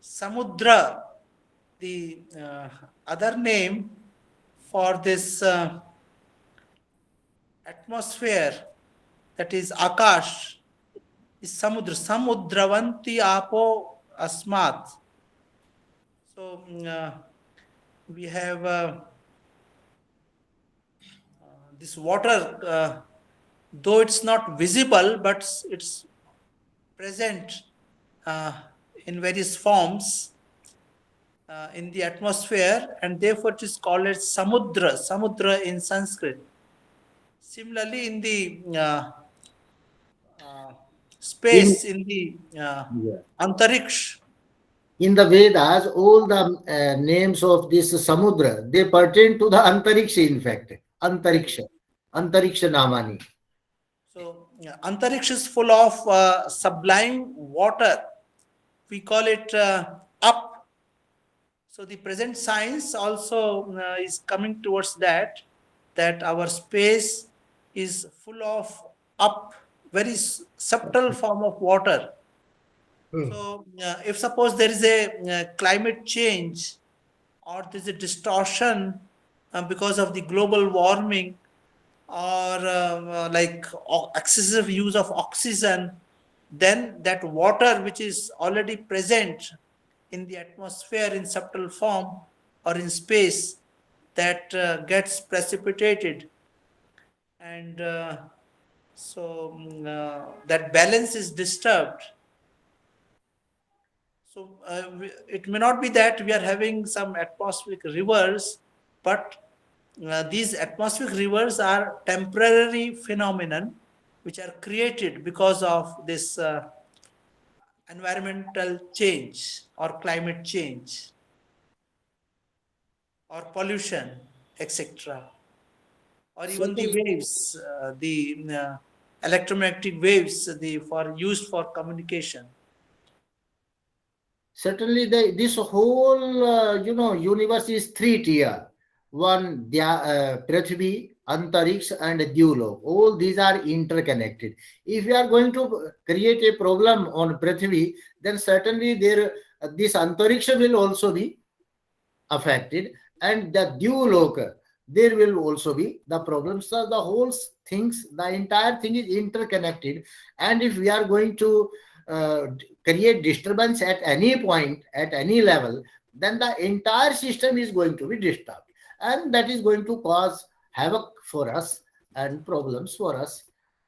Samudra, the other name for this atmosphere, that is Akash, is Samudra. Samudravanti apo asmat. So we have this water, though it's not visible, but it's present uh, in various forms in the atmosphere, and therefore it is called as Samudra, Samudra in Sanskrit. Similarly, in the In, space, in the yeah. Antariksh, In the Vedas, all the names of this Samudra, they pertain to the Antariksha, in fact. Antariksha. Antariksha Namani. so Antariksh is full of sublime water. We call it up. So the present science also is coming towards that our space is full of up, very subtle form of water. So if suppose there is a climate change, or there is a distortion because of the global warming, or like excessive use of oxygen, then that water which is already present in the atmosphere in subtle form or in space, that gets precipitated, and that balance is disturbed. So it may not be that we are having some atmospheric rivers, but these atmospheric rivers are temporary phenomenon which are created because of this environmental change or climate change or pollution, etc. Or even the Certainly, waves, the electromagnetic waves, the for used for communication. certainly this whole, universe is three-tier. one Prithvi, Antariksh, and Dyulok. All these are interconnected. If you are going to create a problem on Prithvi, then certainly this Antariksha will also be affected, and the Dyulok, there will also be the problems. So the whole things, the entire thing is interconnected. And if we are going to create disturbance at any point, at any level, then the entire system is going to be disturbed, and that is going to cause havoc for us and problems for us.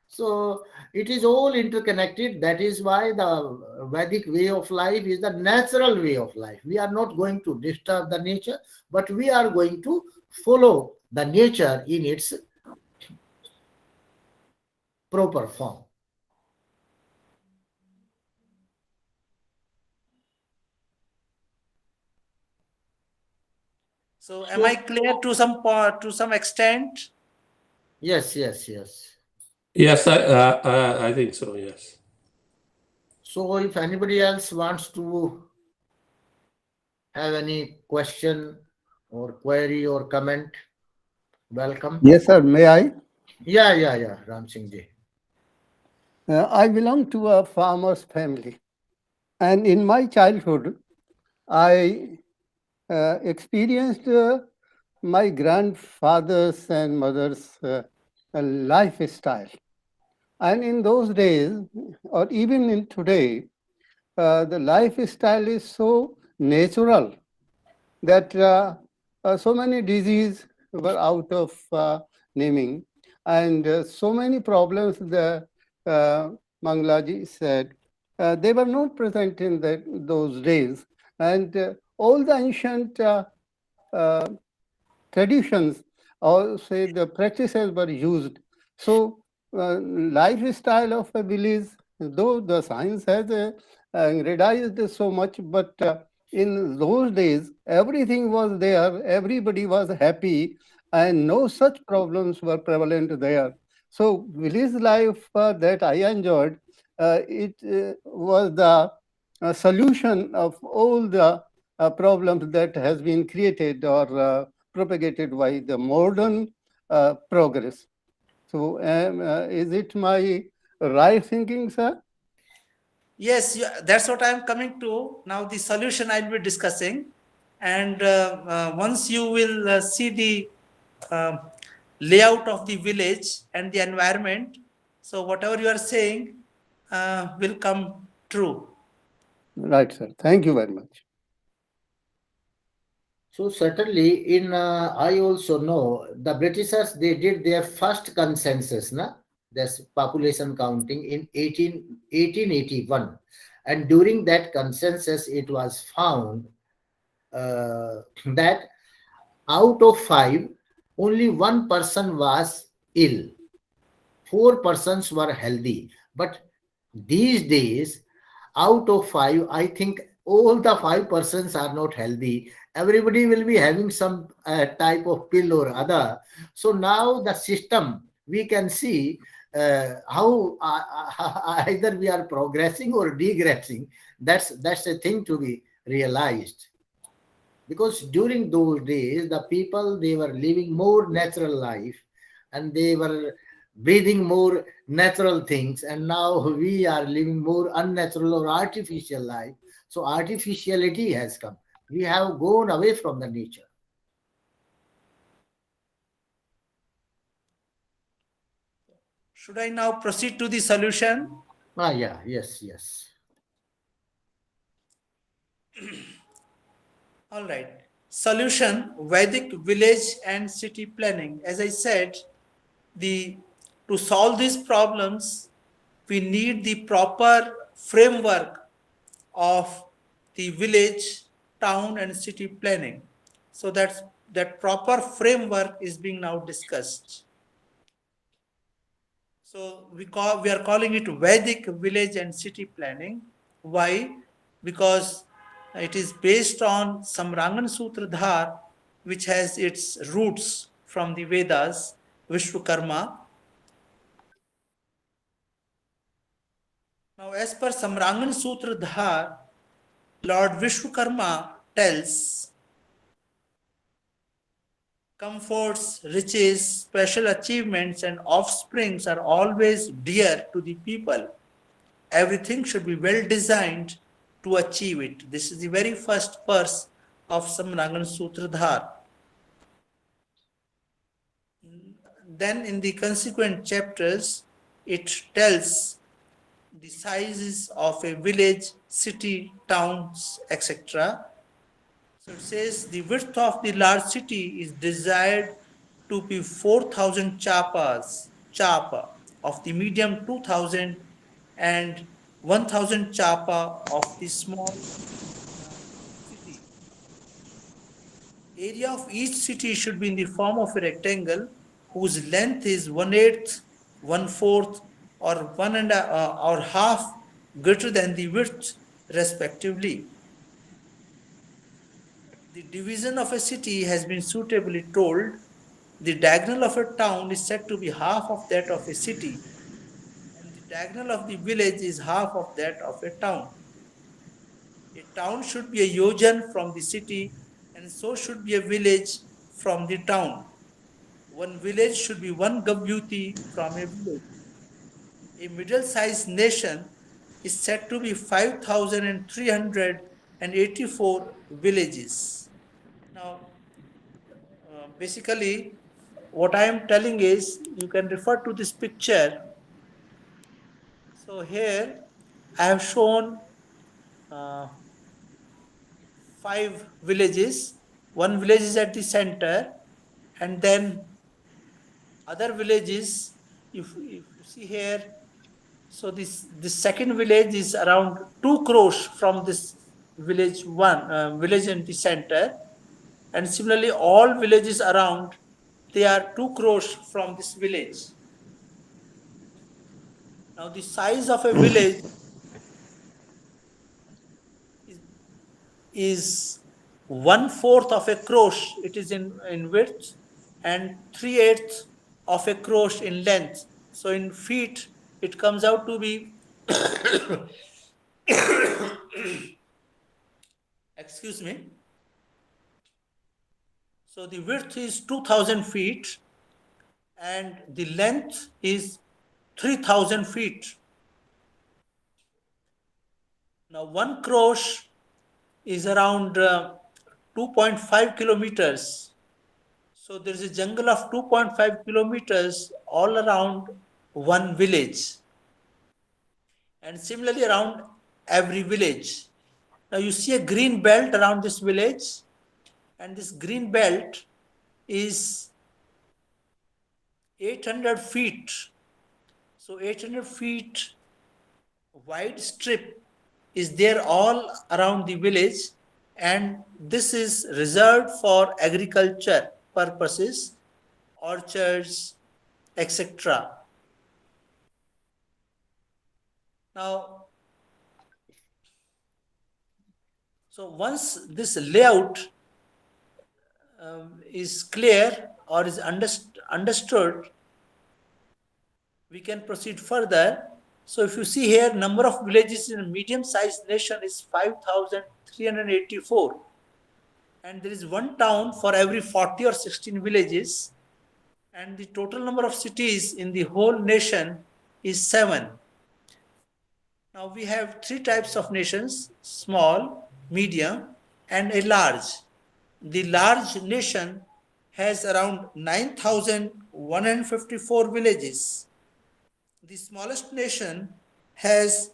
So it is all interconnected. That is why the Vedic way of life is the natural way of life. We are not going to disturb the nature, but we are going to follow the nature in its proper form. So, am I clear to some extent? Yes, yes, yes. Yes, I think so. Yes. So if anybody else wants to have any question or query or comment, welcome. Yes, sir. May I? Yeah, Ram Singh ji. I belong to a farmer's family. And in my childhood, I experienced my grandfather's and mother's lifestyle. And in those days, or even in today, the lifestyle is so natural that so many diseases were out of naming, and so many problems the Manglaji said they were not present in those days, and all the ancient uh, traditions or say the practices were used. So lifestyle of a village, though the science has realized so much, but in those days everything was there, everybody was happy, and no such problems were prevalent there. So village life that I enjoyed, it was the solution of all the problems that has been created or propagated by the modern progress. So, is it my right thinking, sir? Yes, that's what I'm coming to. Now, the solution I'll be discussing. And once you will see the uh, layout of the village and the environment, so whatever you are saying will come true. Right, sir. Thank you very much. So certainly in I also know the Britishers, they did their first consensus, na? This population counting in 1881, and during that consensus it was found that out of five only one person was ill, four persons were healthy. But these days, out of five, I think all the five persons are not healthy. Everybody will be having some type of pill or other. So now the system, we can see how either we are progressing or degressing. That's a thing to be realized. Because during those days the people, they were living more natural life, and they were breathing more natural things, and now we are living more unnatural or artificial life. So artificiality has come, we have gone away from the nature. Should I now proceed to the solution? Yeah, yes. All right. Solution: Vedic village and city planning. As I said, to solve these problems, we need the proper framework of the village, town, and city planning. So that proper framework is being now discussed. So we are calling it Vedic village and city planning. Why? Because it is based on Samrangan Sutradhar, which has its roots from the Vedas, Vishwakarma. Now, as per Samrangan Sutradhar, Lord Vishwakarma tells Comforts, riches, special achievements, and offsprings are always dear to the people. Everything should be well designed to achieve it. This is the very first verse of Samrangan Sutradhar. Then in the consequent chapters, it tells the sizes of a village, city, towns, etc. So it says the width of the large city is desired to be 4,000 chapa, of the medium 2,000, and 1,000 chapa of the small city. Area of each city should be in the form of a rectangle whose length is 1/8, 1/4, or or half greater than the width, respectively. The division of a city has been suitably told. The diagonal of a town is said to be half of that of a city, and the diagonal of the village is half of that of a town. A town should be a yojan from the city, and so should be a village from the town. One village should be one gavyuti from a village. A middle-sized nation is said to be 5,384 villages. Now, basically, what I am telling is, you can refer to this picture. So here I have shown 5 villages. One village is at the center, and then other villages, if you see here, so this second village is around 2 crores from this village village in the center, and similarly all villages around, they are 2 crores from this village. Now the size of a village is 1/4 of a crores, it is in width, and 3/8 of a crores in length. So in feet, it comes out to be excuse me. So the width is 2,000 feet and the length is 3,000 feet. Now 1 crores is around 2.5 kilometers. So there is a jungle of 2.5 kilometers all around one village. And similarly around every village. Now you see a green belt around this village, and this green belt is 800 feet. So 800 feet wide strip is there all around the village, and this is reserved for agriculture purposes, orchards, etc. Now, so once this layout is clear or is understood, we can proceed further. So if you see here, number of villages in a medium-sized nation is 5,384. And there is one town for every 40 or 16 villages. And the total number of cities in the whole nation is 7. Now we have 3 types of nations: small, medium, and a large. The large nation has around 9,154 villages. The smallest nation has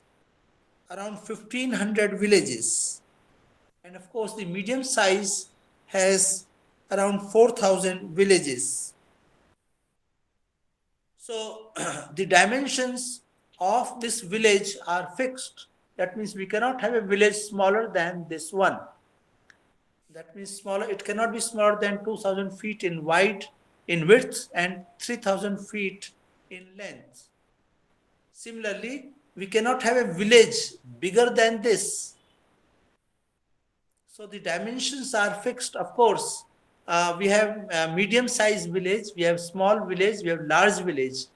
around 1,500 villages. And of course, the medium size has around 4,000 villages. So the dimensions of this village are fixed. That means we cannot have a village smaller than this one. That means smaller, it cannot be smaller than 2,000 feet in width and 3,000 feet in length. Similarly, we cannot have a village bigger than this. So the dimensions are fixed. Of course, we have a medium-sized village, we have small village, we have large village.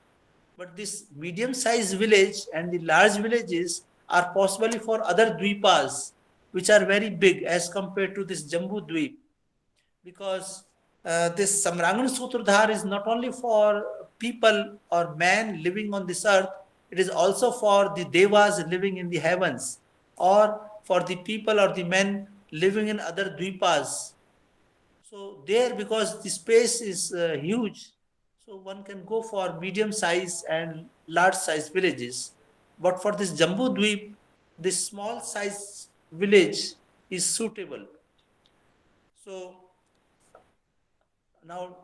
But this medium-sized village and the large villages are possibly for other dvipas, which are very big as compared to this Jambu Dweep. Because this Samrangan Sutradhar is not only for people or man living on this earth, it is also for the devas living in the heavens, or for the people or the men living in other dvipas. So there, because the space is huge, so one can go for medium size and large size villages. But for this Jambu Dweep, this small size village is suitable. So now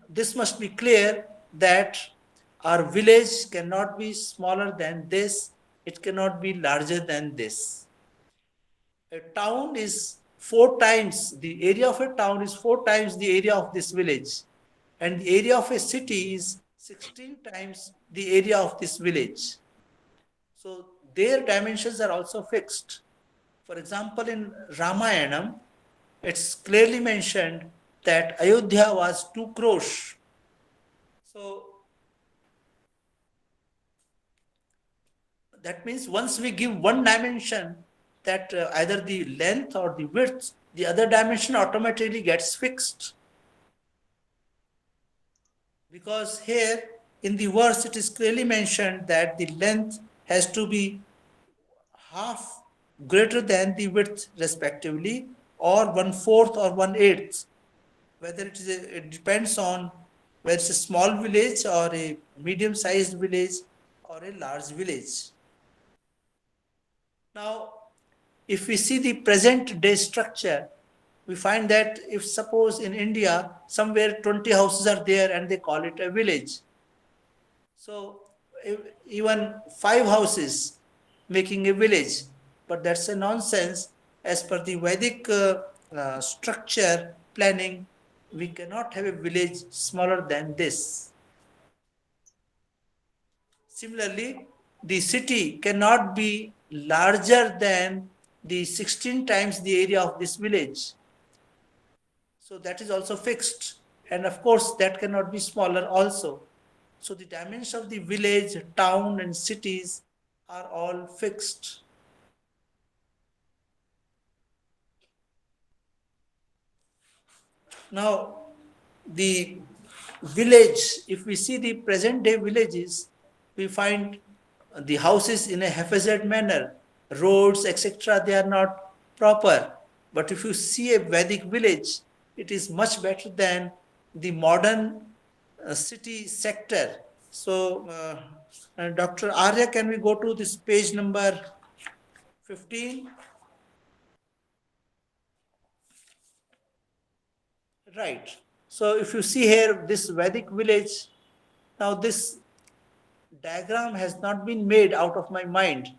this must be clear that our village cannot be smaller than this, it cannot be larger than this. A town is 4 times, the area of a town is 4 times the area of this village, and the area of a city is 16 times the area of this village. So their dimensions are also fixed. For example, in Ramayanam, it's clearly mentioned that Ayodhya was 2 crores. So that means once we give one dimension, that either the length or the width, the other dimension automatically gets fixed. Because here in the verse it is clearly mentioned that the length has to be half greater than the width respectively, or 1/4 or 1/8. Whether it depends on whether it's a small village or a medium-sized village or a large village. Now, if we see the present day structure, we find that if suppose in India, somewhere 20 houses are there and they call it a village. So even 5 houses making a village, but that's a nonsense. As per the Vedic structure planning, we cannot have a village smaller than this. Similarly, the city cannot be larger than the 16 times the area of this village. So that is also fixed. And of course, that cannot be smaller also. So the dimensions of the village, town, and cities are all fixed. Now, the village, if we see the present day villages, we find the houses in a haphazard manner, roads, etc., they are not proper. But if you see a Vedic village, it is much better than the modern city sector. So, Dr. Arya, can we go to this page number 15? Right. So if you see here this Vedic village, now this diagram has not been made out of my mind.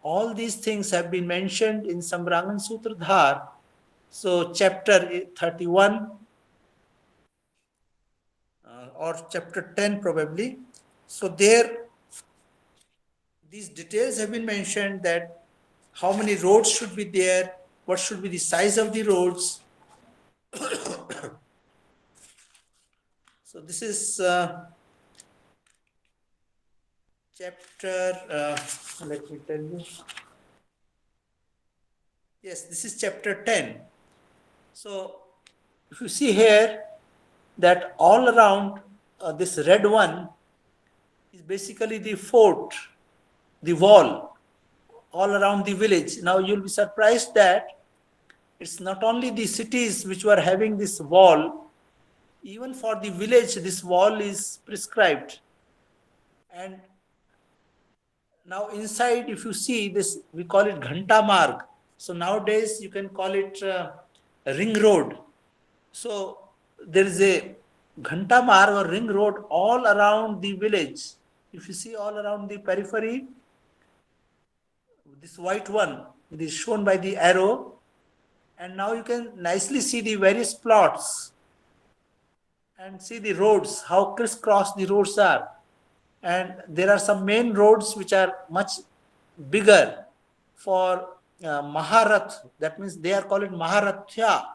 All these things have been mentioned in Samrangan Sutradhar. So chapter 31 or chapter 10 probably. So there these details have been mentioned, that how many roads should be there, what should be the size of the roads. So this is chapter, let me tell you. Yes, this is chapter 10. So if you see here that all around this red one is basically the fort, the wall, all around the village. Now you'll be surprised that it's not only the cities which were having this wall, even for the village, this wall is prescribed. And now inside, if you see this, we call it Ghanta Marg. So nowadays you can call it ring road. So there is a Ghanta Marg or ring road all around the village. If you see all around the periphery, this white one, it is shown by the arrow. And now you can nicely see the various plots and see the roads, how crisscross the roads are. And there are some main roads which are much bigger for Maharath. That means they are called Maharathya.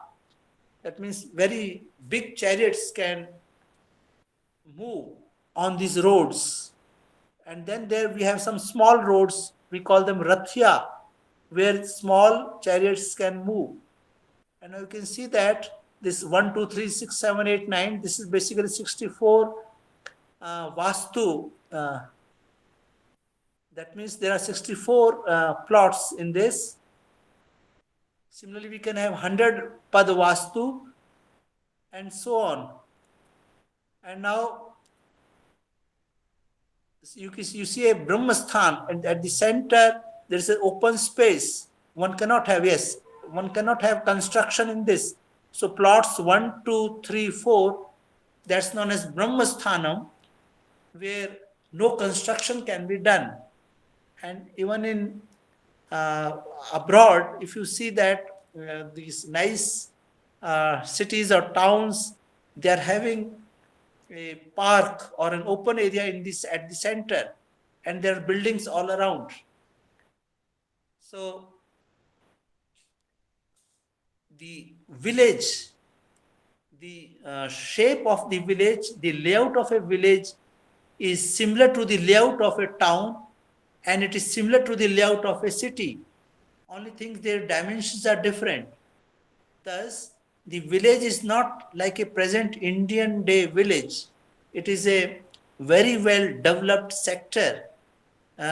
That means very big chariots can move on these roads. And then there we have some small roads, we call them Rathya, where small chariots can move. And you can see that this 1, 2, 3, 6, 7, 8, 9. This is basically 64 Vastu. That means there are 64 plots in this. Similarly, we can have 100 Pad Vastu and so on. And now you see a Brahmasthan, and at the center there is an open space. One cannot have construction in this. So plots 1, 2, 3, 4, that's known as Brahmasthanam, where no construction can be done. And even in abroad, if you see that these nice cities or towns, they are having a park or an open area at the center, and there are buildings all around. So the village, the shape of the village, the layout of a village is similar to the layout of a town, and it is similar to the layout of a city. Only thing, their dimensions are different. Thus, the village is not like a present Indian day village. It is a very well developed sector,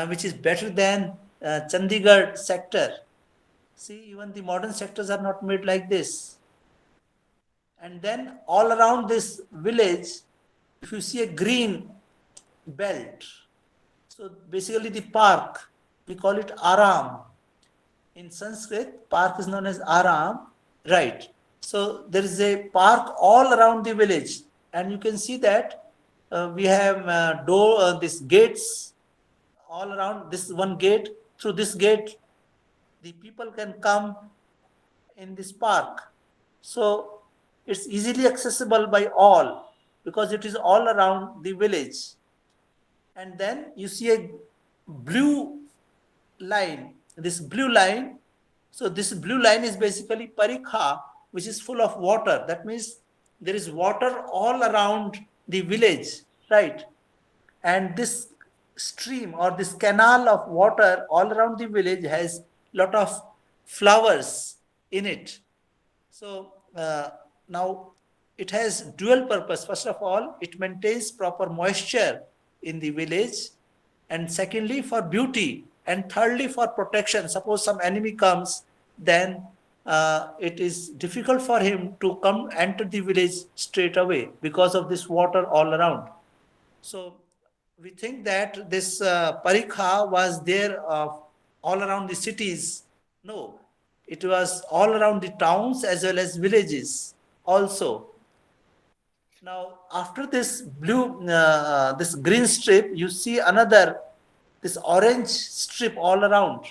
which is better than Chandigarh sector. See, even the modern sectors are not made like this. And then all around this village, if you see a green belt, so basically the park, we call it Aram. In Sanskrit, park is known as Aram, right? So there is a park all around the village, and you can see that we have these gates all around. This one gate. Through this gate, the people can come in this park. So it's easily accessible by all because it is all around the village. And then you see a blue line. This blue line, so this blue line is basically Parikha, which is full of water. That means there is water all around the village, right? And this stream or this canal of water all around the village has lot of flowers in it. So now it has dual purpose. First of all, it maintains proper moisture in the village, and secondly for beauty, and thirdly for protection. Suppose some enemy comes, then it is difficult for him to enter the village straight away because of this water all around. So we think that this Parikha was there all around the cities. No, it was all around the towns as well as villages also. Now, after this this green strip, you see this orange strip all around.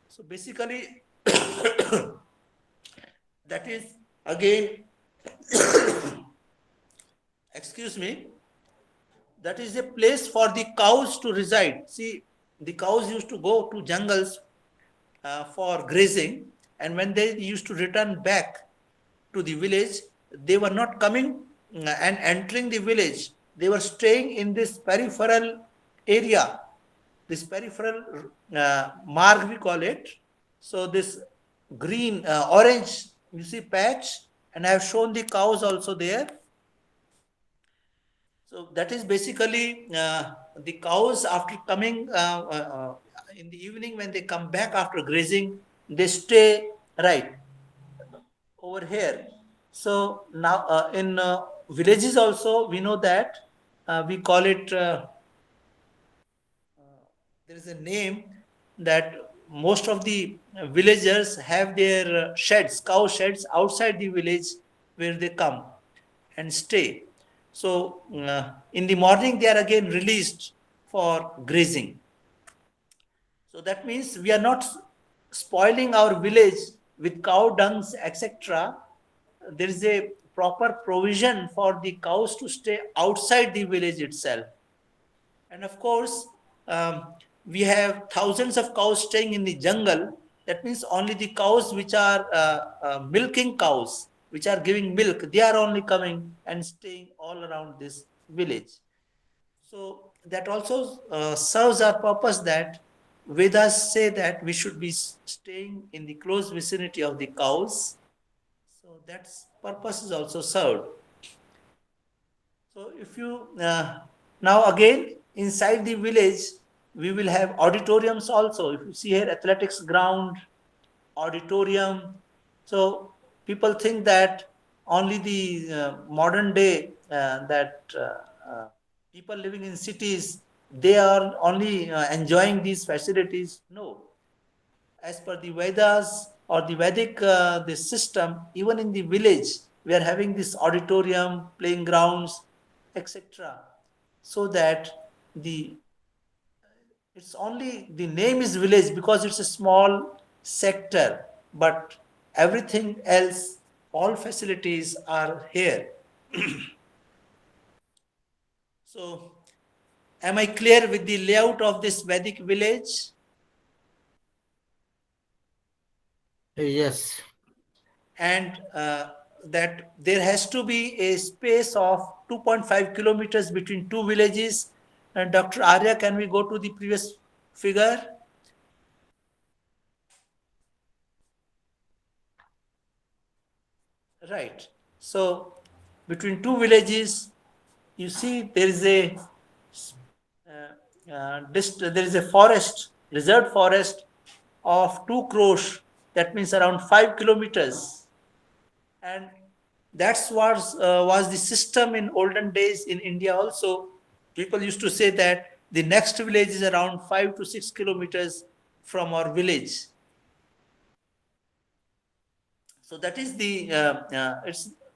So basically, that is again, excuse me, that is a place for the cows to reside. See, the cows used to go to jungles for grazing, and when they used to return back to the village, they were not coming and entering the village. They were staying in this peripheral area, this peripheral marg we call it. So this green, orange, you see patch, and I have shown the cows also there. So that is basically the cows after coming in the evening when they come back after grazing, they stay right over here. So now in villages also we know that we call it, there is a name that most of the villagers have their sheds, cow sheds outside the village where they come and stay. So in the morning they are again released for grazing. So that means we are not spoiling our village with cow dungs, etc. There is a proper provision for the cows to stay outside the village itself. And of course, we have thousands of cows staying in the jungle. That means only the cows which are milking cows, which are giving milk, they are only coming and staying all around this village. So that also serves our purpose, that Vedas say that we should be staying in the close vicinity of the cows. So that purpose is also served. So if you now again inside the village, we will have auditoriums also. If you see here, athletics ground, auditorium. So people think that only the modern day people living in cities, they are only enjoying these facilities. No, as per the Vedas or the Vedic this system, even in the village, we are having this auditorium, playing grounds, etc. So that the it's only the name is village because it's a small sector, but everything else, all facilities are here. So, am I clear with the layout of this Vedic village? Yes. And that there has to be a space of 2.5 kilometers between two villages. And Dr. Arya, can we go to the previous figure? Right. So between two villages, you see there is a there is a forest, reserved forest of 2 crores. That means around 5 kilometers. And that's was the system in olden days in India also. People used to say that the next village is around 5 to 6 kilometers from our village. So that is the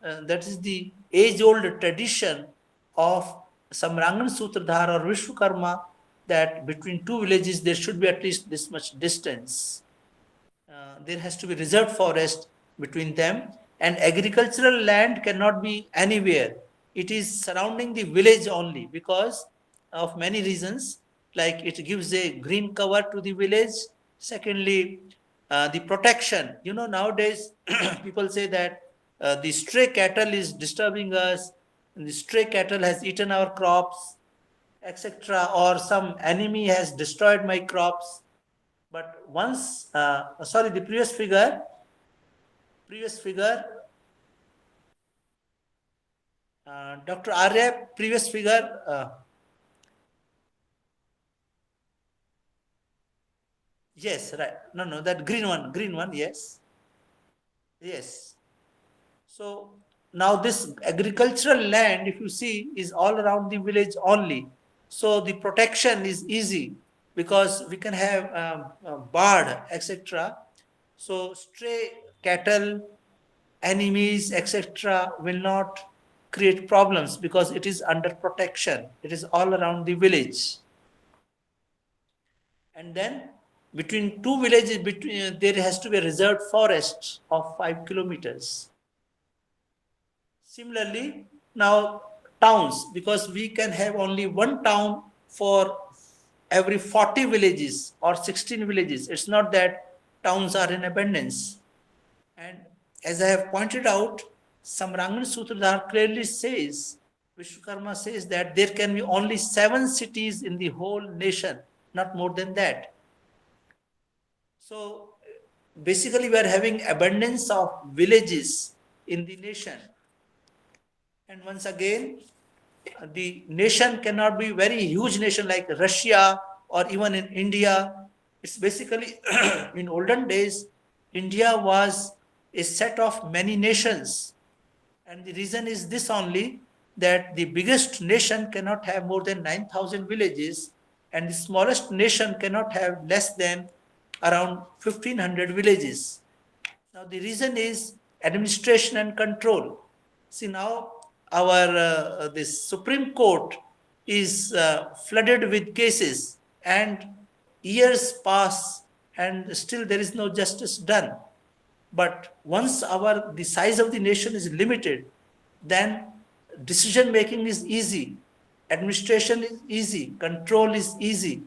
that is the age-old tradition of Samrangan Sutradhar or Vishwakarma, that between two villages there should be at least this much distance. There has to be reserved forest between them, and agricultural land cannot be anywhere. It is surrounding the village only because of many reasons, like it gives a green cover to the village. Secondly, the protection. You know, nowadays people say that the stray cattle is disturbing us, and the stray cattle has eaten our crops, etc., or some enemy has destroyed my crops. But once, sorry, the previous figure, Dr. Arya, previous figure, yes, right. No, no, that green one, yes, yes. So now this agricultural land, if you see, is all around the village only. So the protection is easy because we can have bird, etc. So stray cattle, enemies, etc., will not create problems because it is under protection. It is all around the village. And then between two villages, there has to be a reserved forest of 5 kilometers. Similarly, now towns, because we can have only one town for every 40 villages or 16 villages. It's not that towns are in abundance. And as I have pointed out, Samrangan Sutradhar clearly says, Vishwakarma says that there can be only 7 cities in the whole nation, not more than that. So basically, we are having abundance of villages in the nation. And once again, the nation cannot be very huge nation like Russia or even in India. It's basically in olden days, India was a set of many nations. And the reason is this only, that the biggest nation cannot have more than 9,000 villages, and the smallest nation cannot have less than around 1,500 villages. Now, the reason is administration and control. See, now our this Supreme Court is flooded with cases, and years pass, and still there is no justice done. But once the size of the nation is limited, then decision making is easy, administration is easy, control is easy.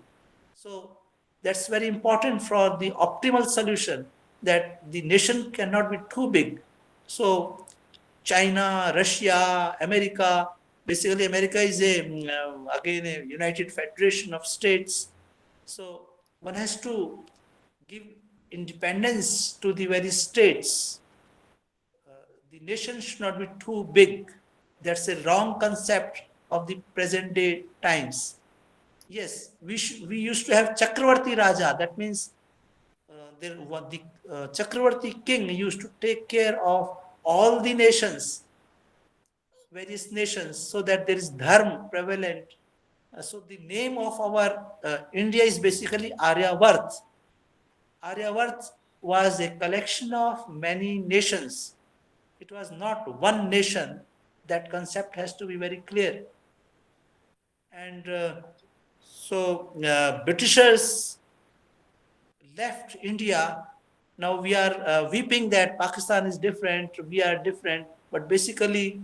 So that's very important for the optimal solution, that the nation cannot be too big. So China, Russia, America, basically America is again a united federation of states. So one has to give independence to the various states. the nation should not be too big. That's a wrong concept of the present day times. Yes, we used to have Chakravarti Raja. That means there was the Chakravarti king used to take care of all the nations, various nations, so that there is dharma prevalent. So the name of our India is basically Aryavarth. Aryavarth was a collection of many nations. It was not one nation. That concept has to be very clear. And Britishers left India. Now we are weeping that Pakistan is different, we are different, but basically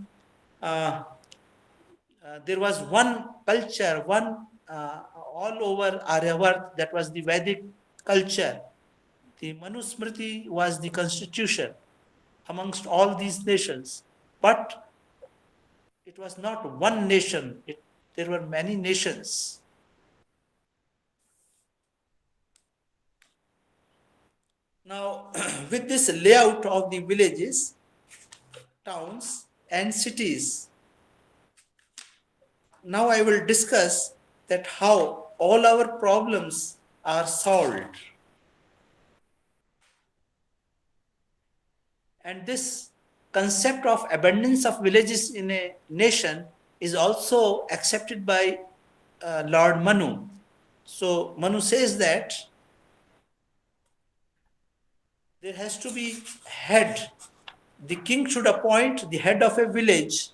there was one culture, one all over Aryavarth, that was the Vedic culture. The Manusmriti was the constitution amongst all these nations. But it was not one nation, there were many nations. Now, with this layout of the villages, towns, and cities, now I will discuss that how all our problems are solved. And this concept of abundance of villages in a nation is also accepted by Lord Manu. So Manu says that there has to be head. The king should appoint the head of a village,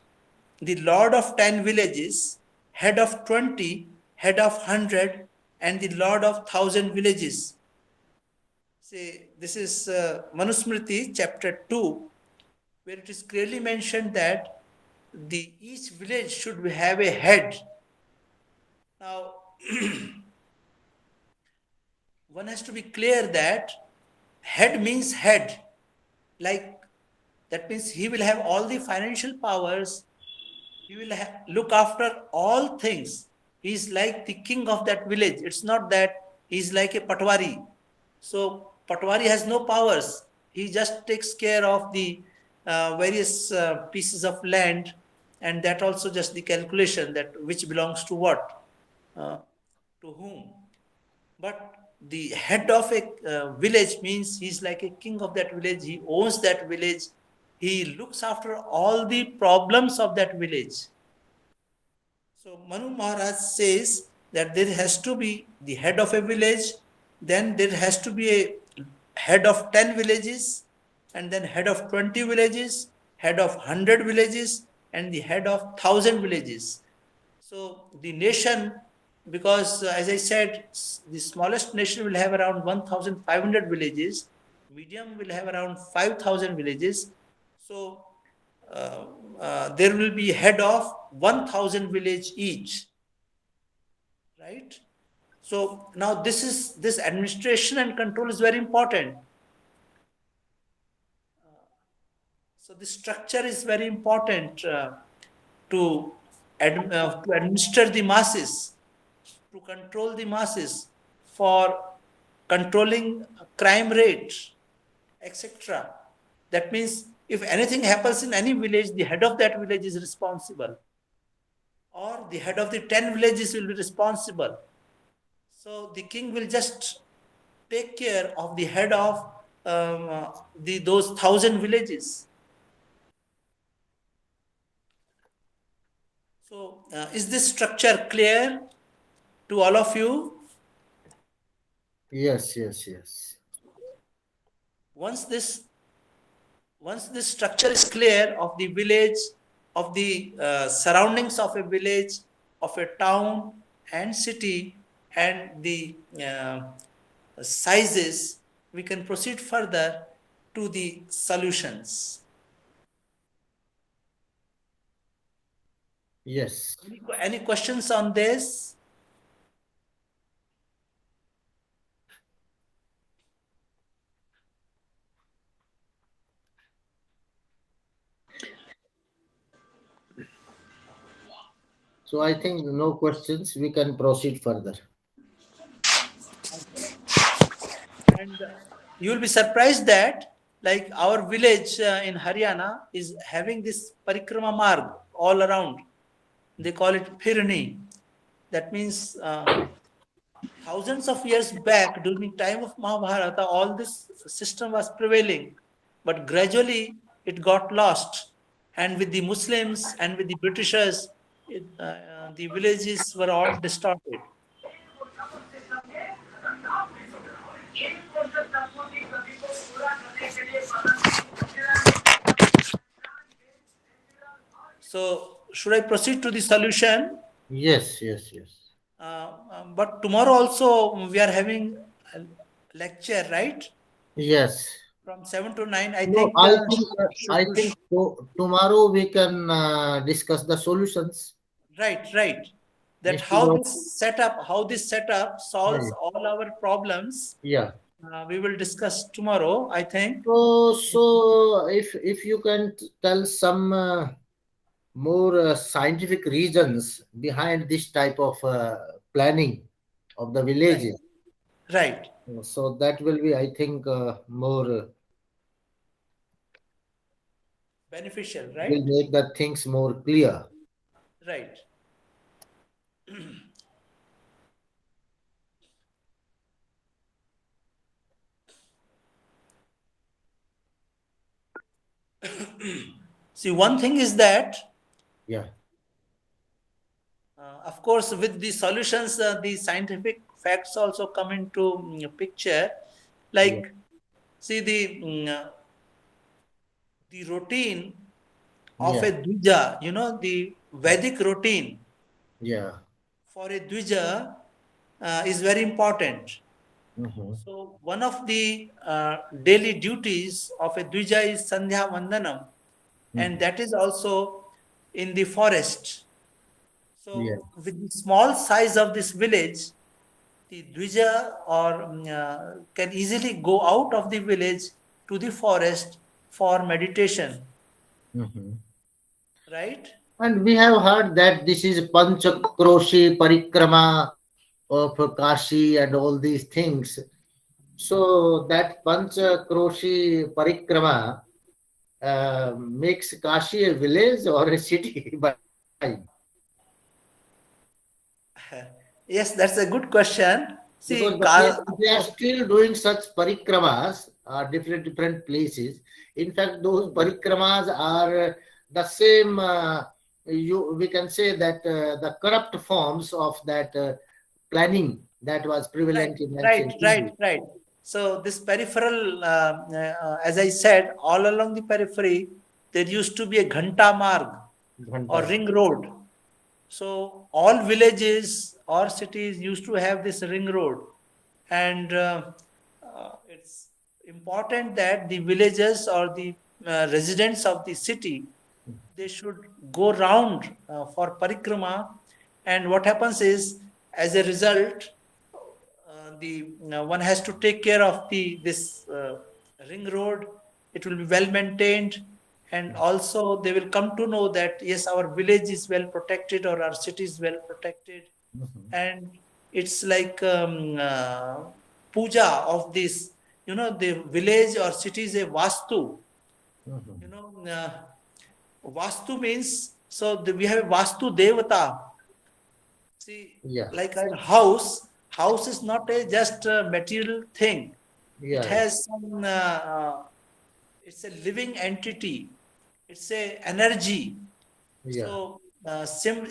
the lord of 10 villages, head of 20, head of 100, and the lord of 1,000 villages. See, this is Manusmriti chapter 2, where it is clearly mentioned that each village should have a head. Now, one has to be clear that head means head. Like, that means he will have all the financial powers. He will look after all things. He is like the king of that village. It's not that he is like a patwari. So patwari has no powers. He just takes care of the various pieces of land, and that also just the calculation that which belongs to what, to whom. But the head of a village means he's like a king of that village. He owns that village. He looks after all the problems of that village. So Manu Maharaj says that there has to be the head of a village, then there has to be a head of 10 villages, and then head of 20 villages, head of 100 villages, and the head of 1,000 villages. So the nation, because as I said, the smallest nation will have around 1,500 villages, medium will have around 5,000 villages. So there will be head of 1,000 village each, right? So now this administration and control is very important. So the structure is very important to administer the masses, to control the masses, for controlling crime rate, etc. That means if anything happens in any village, the head of that village is responsible, or the head of the 10 villages will be responsible. So the king will just take care of the head of those 1,000 villages. So is this structure clear to all of you? Yes. Once this structure is clear of the village, of the surroundings of a village, of a town and city, and the sizes, we can proceed further to the solutions. Yes. Any questions on this? So I think no questions. We can proceed further. And you will be surprised that Like our village in Haryana is having this parikrama marg all around. They call it Phirni. That means thousands of years back, during time of Mahabharata, all this system was prevailing, but gradually it got lost. And with the Muslims and with the Britishers, the villages were all distorted. So, should I proceed to the solution? Yes, yes, yes. But tomorrow also we are having a lecture, right? Yes. From 7 to 9. I No, think I think tomorrow we can discuss the solutions right. That instead of how this setup solves yeah. all our problems. Yeah. We will discuss tomorrow, I think. So if you can tell some more scientific reasons behind this type of planning of the Right, villages, right. so that will be, I think, more Beneficial, will right? make the things more clear. Right. See, one thing is that, Yeah. of course, with the solutions, the scientific facts also come into picture. Yeah. Like, see, the routine of Yeah. a dvija, the Vedic routine Yeah. for a dvija is very important. Mm-hmm. So, one of the daily duties of a dvija is Sandhya Vandanam, and Mm-hmm. that is also in the forest. Yeah. So, with the small size of this village, the dvija can easily go out of the village to the forest for meditation, Mm-hmm. right? And we have heard that this is Panchakroshi Parikrama of Kashi and all these things. So that Panchakroshi Parikrama makes Kashi a village or a city by Yes, that's a good question. because See, they are still doing such parikramas different places. In fact, those parikramas are the same. We can say that the corrupt forms of that planning that was right, prevalent in right, ancient right, India. right. So this peripheral, as I said, all along the periphery, there used to be a Ghanta Marg or Ghantam. ring road. So all villages or cities used to have this ring road, and it's important that the villagers or the residents of the city, they should go round for parikrama, and what happens is, as a result, the one has to take care of the this ring road. It will be well maintained, and also they will come to know that yes, our village is well protected or our city is well protected, Mhm. and it's like puja of this. The village or city is a vastu. Mhm. Vastu means, so we have a vastu devata. See, Yeah, like a house is not a just a material thing. It yeah, has some, it's a living entity. It's a energy. yeah, So,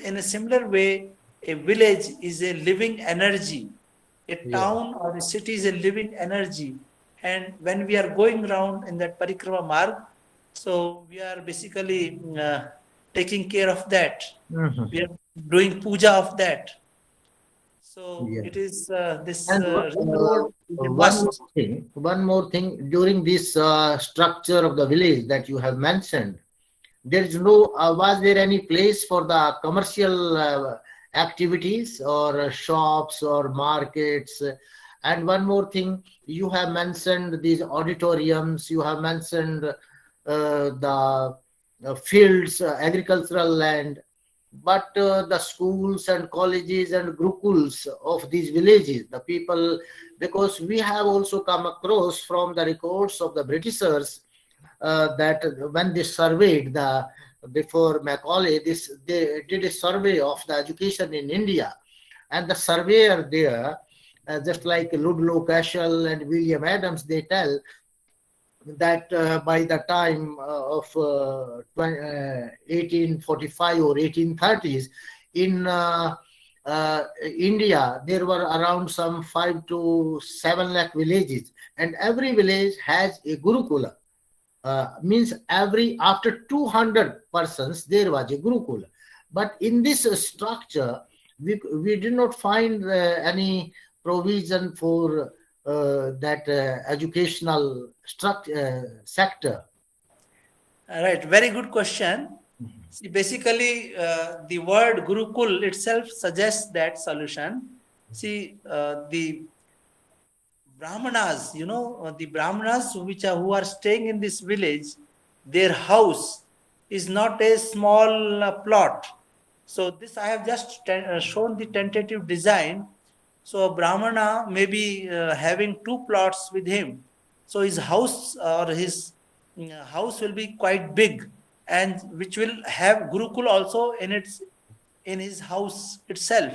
in a similar way, a village is a living energy. A yeah. town or a city is a living energy. And when we are going around in that parikrama marg, so we are basically taking care of that. Mhm. We are doing puja of that. So Yeah. it is this And ring road is a must. one more thing, during this structure of the village that you have mentioned, there is no, was there any place for the commercial activities or shops or markets? And one more thing, you have mentioned these auditoriums, you have mentioned the fields, agricultural land. but the schools and colleges and gurukuls of these villages, the people, because we have also come across from the records of the Britishers that when they surveyed the before Macaulay, they did a survey of the education in India, and the surveyor there, just like Ludlow Cashel and William Adams, they tell that by the time of 1845 or 1830s, in India, there were around some 5 to 7 lakh villages, and every village has a Gurukula. Means every after 200 persons there was a Gurukula. But in this structure, we did not find any provision for that educational sector. Right, very good question. See, basically, the word Gurukul itself suggests that solution. See, the Brahmanas, the Brahmanas who are staying in this village, their house is not a small plot. So this I have just shown the tentative design. So a Brahmana may be having two plots with him. So his house or his house will be quite big, and which will have Gurukul also in his house itself.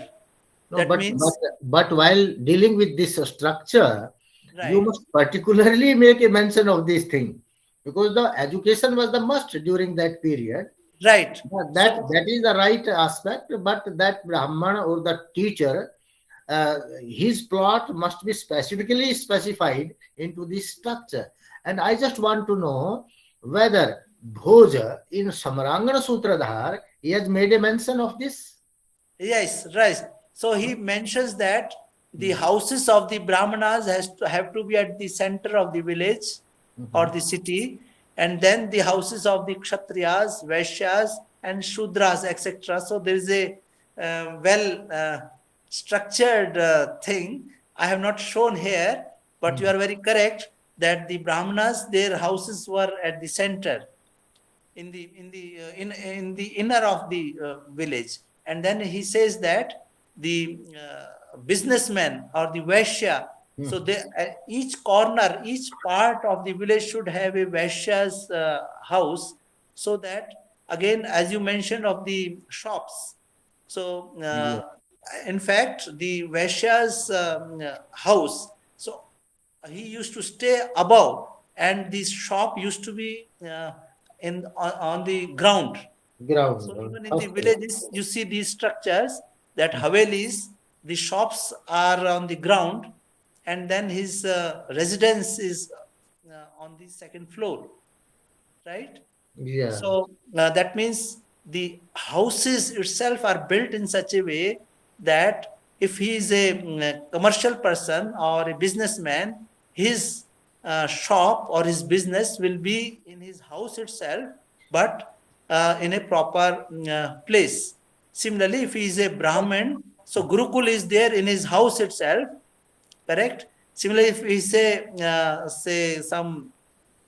No, That means but while dealing with this structure, you right, must particularly make a mention of this thing, because the education was the must during that period. right. That is the right aspect, but that Brahmana or the teacher, his plot must be specifically specified into this structure. And I just want to know whether Bhoja in Samarangana Sutradhar, he has made a mention of this. Yes, right. So he mentions that the houses of the Brahmanas have to be at the center of the village or the city, and then the houses of the Kshatriyas, Vaishyas, and Shudras, etc. So there is a well structured thing. I have not shown here, but you are very correct that the Brahmanas, their houses were at the center in the inner of the village. And then he says that the businessmen or the Vaishya, so they, each corner, each part of the village should have a Vaishya's house, so that again, as you mentioned of the shops, so in fact the Vaishya's house, so he used to stay above, and this shop used to be on the ground. So Ground. even in the Okay. villages, you see these structures that Havelis, the shops are on the ground, and then his residence is on the second floor, right? Yeah. So that means the houses itself are built in such a way that if he is a commercial person or a businessman, his shop or his business will be in his house itself, but in a proper place. Similarly, if he is a Brahmin, so Gurukul is there in his house itself, correct? Similarly, if we say some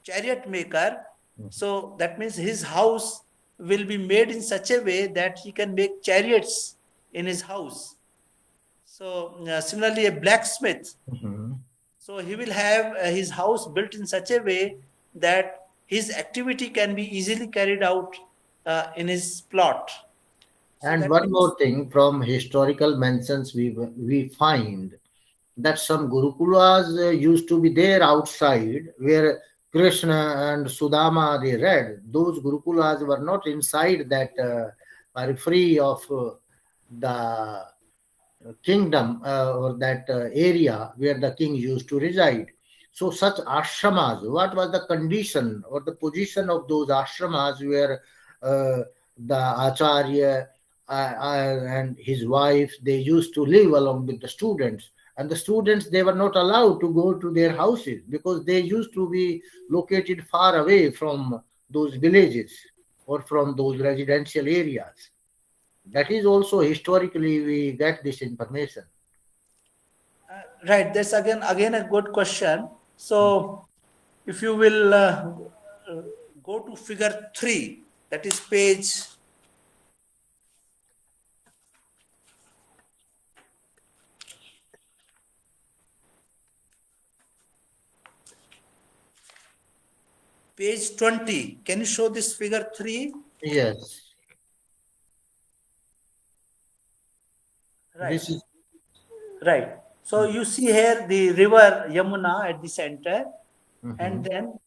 chariot maker, so that means his house will be made in such a way that he can make chariots in his house. So similarly, a blacksmith, so he will have his house built in such a way that his activity can be easily carried out in his plot. So And that one means more thing, from historical mentions, we find that some Gurukulas used to be there outside where Krishna and Sudama they read. Those Gurukulas were not inside that periphery of the kingdom or that area where the king used to reside. So such ashramas, what was the condition or the position of those ashramas where the acharya and his wife, they used to live along with the students, and the students, they were not allowed to go to their houses because they used to be located far away from those villages or from those residential areas. That is also historically we get this information. right. That's again a good question. So if you will go to figure 3, that is page page 20. Can you show this figure 3? Yes. Right. This is Right. So you see here the river Yamuna at the center, and then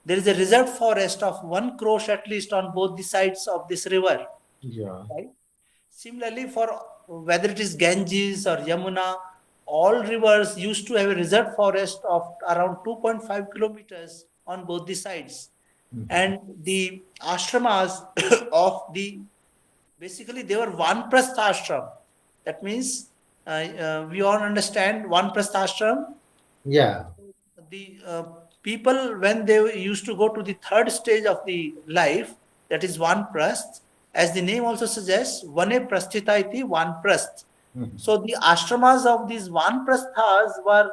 there is a reserved forest of 1 crore at least on both the sides of this river. yeah. Right. Similarly, for whether it is Ganges or Yamuna, all rivers used to have a reserved forest of around 2.5 kilometers on both the sides. And the ashramas of the basically they were Vanprastha ashram. That means we all understand Vanprastha ashram. Yeah. The people, when they used to go to the third stage of the life, that is Vanprasth, as the name also suggests, Vane Prasthita iti Vanprasth. So the ashramas of these Vanprasthas were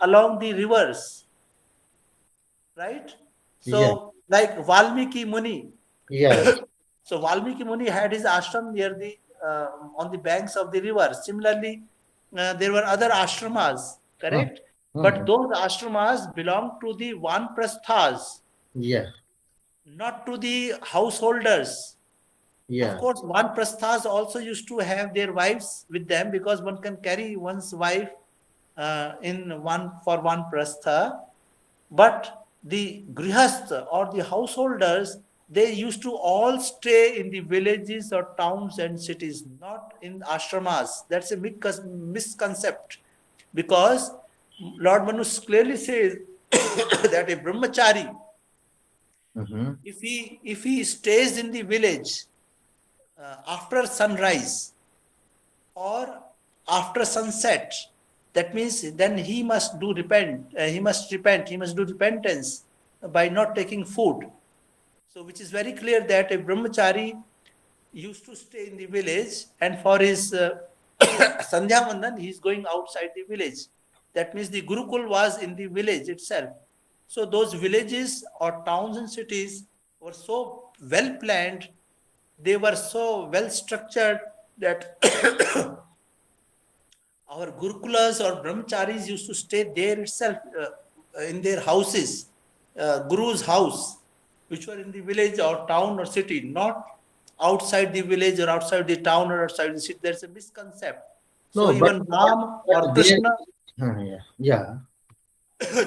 along the rivers, right? Yeah. So like Valmiki Muni. Yes. So Valmiki Muni had his ashram near the on the banks of the river. Similarly, there were other ashramas, correct? But those ashramas belong to the Vanprasthas, Yeah. not to the householders. Yeah. Of course, Vanprasthas also used to have their wives with them, because one can carry one's wife in one for one prastha. But the grihastha or the householders, they used to all stay in the villages or towns and cities, not in ashramas. That's a misconcept, because Lord Manu clearly says that a brahmachari, if he stays in the village after sunrise or after sunset, that means then he must do he must do repentance by not taking food. So which is very clear that a brahmachari used to stay in the village, and for his Sandhya Vandan he is going outside the village. That means the Gurukul was in the village itself. So those villages or towns and cities were so well planned, they were so well structured that our Gurukulas or Brahmacharis used to stay there itself in their houses, Guru's house, which were in the village or town or city, not outside the village or outside the town or outside the city. There's a misconception. So No, even Ram or Krishna, yeah.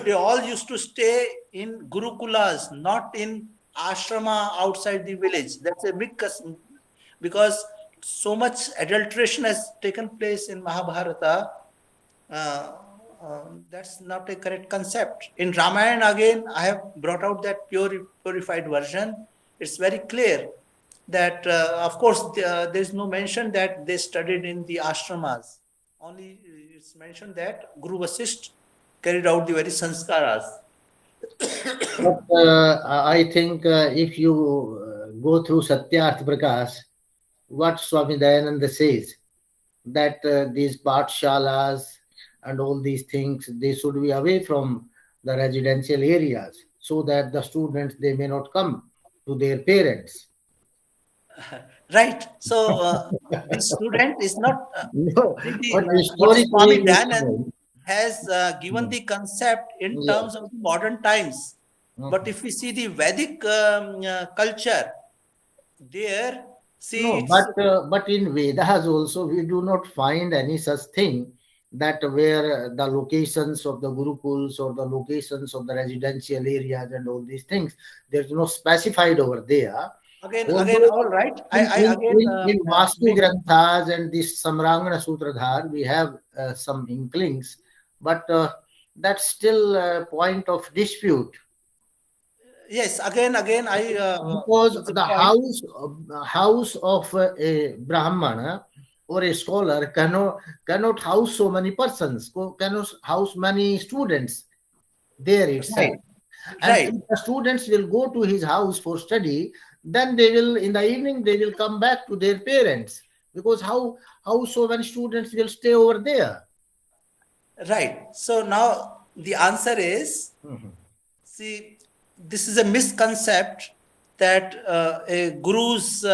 they all used to stay in Gurukulas, not in ashrama outside the village. That's a big because so much adulteration has taken place in Mahabharata. That's not a correct concept. In Ramayana, again, I have brought out that purified version. It's very clear that, of course, there is no mention that they studied in the ashramas. Only it's mentioned that Guru Vasisht carried out the very sanskaras. But I think if you go through Satyarth Prakash, what Swami Dayananda says, that these pathshalas and all these things, they should be away from the residential areas, so that the students, they may not come to their parents. Right. So the student is not. No, but What historically, Swami Dayanand has given Yeah. the concept in Yeah. terms of the modern times. But if we see the Vedic culture, there, see, No, but in Vedas also we do not find any such thing, that where the locations of the gurukuls or the locations of the residential areas and all these things, there's no specified over there. again, Although all right. in Vastu Granthas and this Samrangana Sutradhar, we have some inklings, but that's still a point of dispute. Yes, again, I Because it's a the point. house of a Brahmana or a scholar cannot house so many persons, cannot house many students there itself. Right. And Right. if the students will go to his house for study, then they will, in the evening, they will come back to their parents. Because how so many students will stay over there? Right. So now the answer is, see, this is a misconcept that a guru's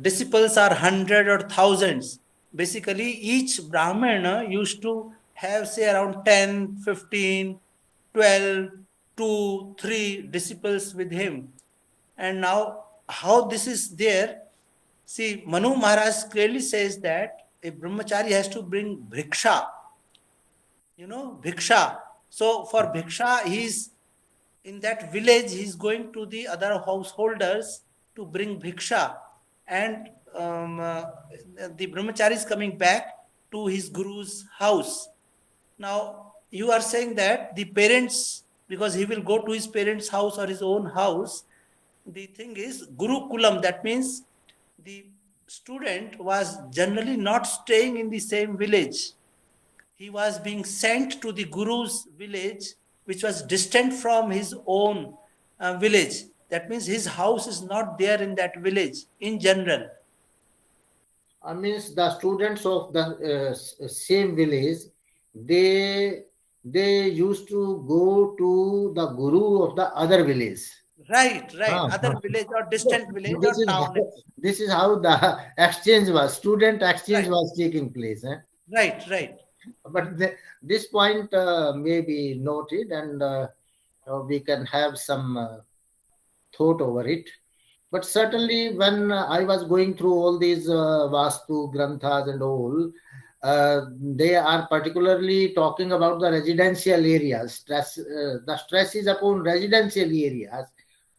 disciples are 100 or thousands. Basically, each Brahmana used to have, say, around 10, 15, 12, 2, 3 disciples with him. And now, how this is there? See, Manu Maharaj clearly says that a brahmachari has to bring bhiksha. Bhiksha. So for bhiksha, he's in that village, he's going to the other householders to bring bhiksha. And the brahmachari is coming back to his guru's house. Now, you are saying that the parents, because he will go to his parents' house or his own house, the thing is Gurukulam. That means the student was generally not staying in the same village. He was being sent to the Guru's village, which was distant from his own village. That means his house is not there in that village in general. Means the students of the same village, they used to go to the guru of the other village. Right. Ah. Other village or distant village or town. This is how the exchange was, student exchange Right. was taking place. Right. But this point may be noted, and we can have some thought over it. But certainly, when I was going through all these Vastu, Granthas, and all, they are particularly talking about the residential areas. The stress is upon residential areas.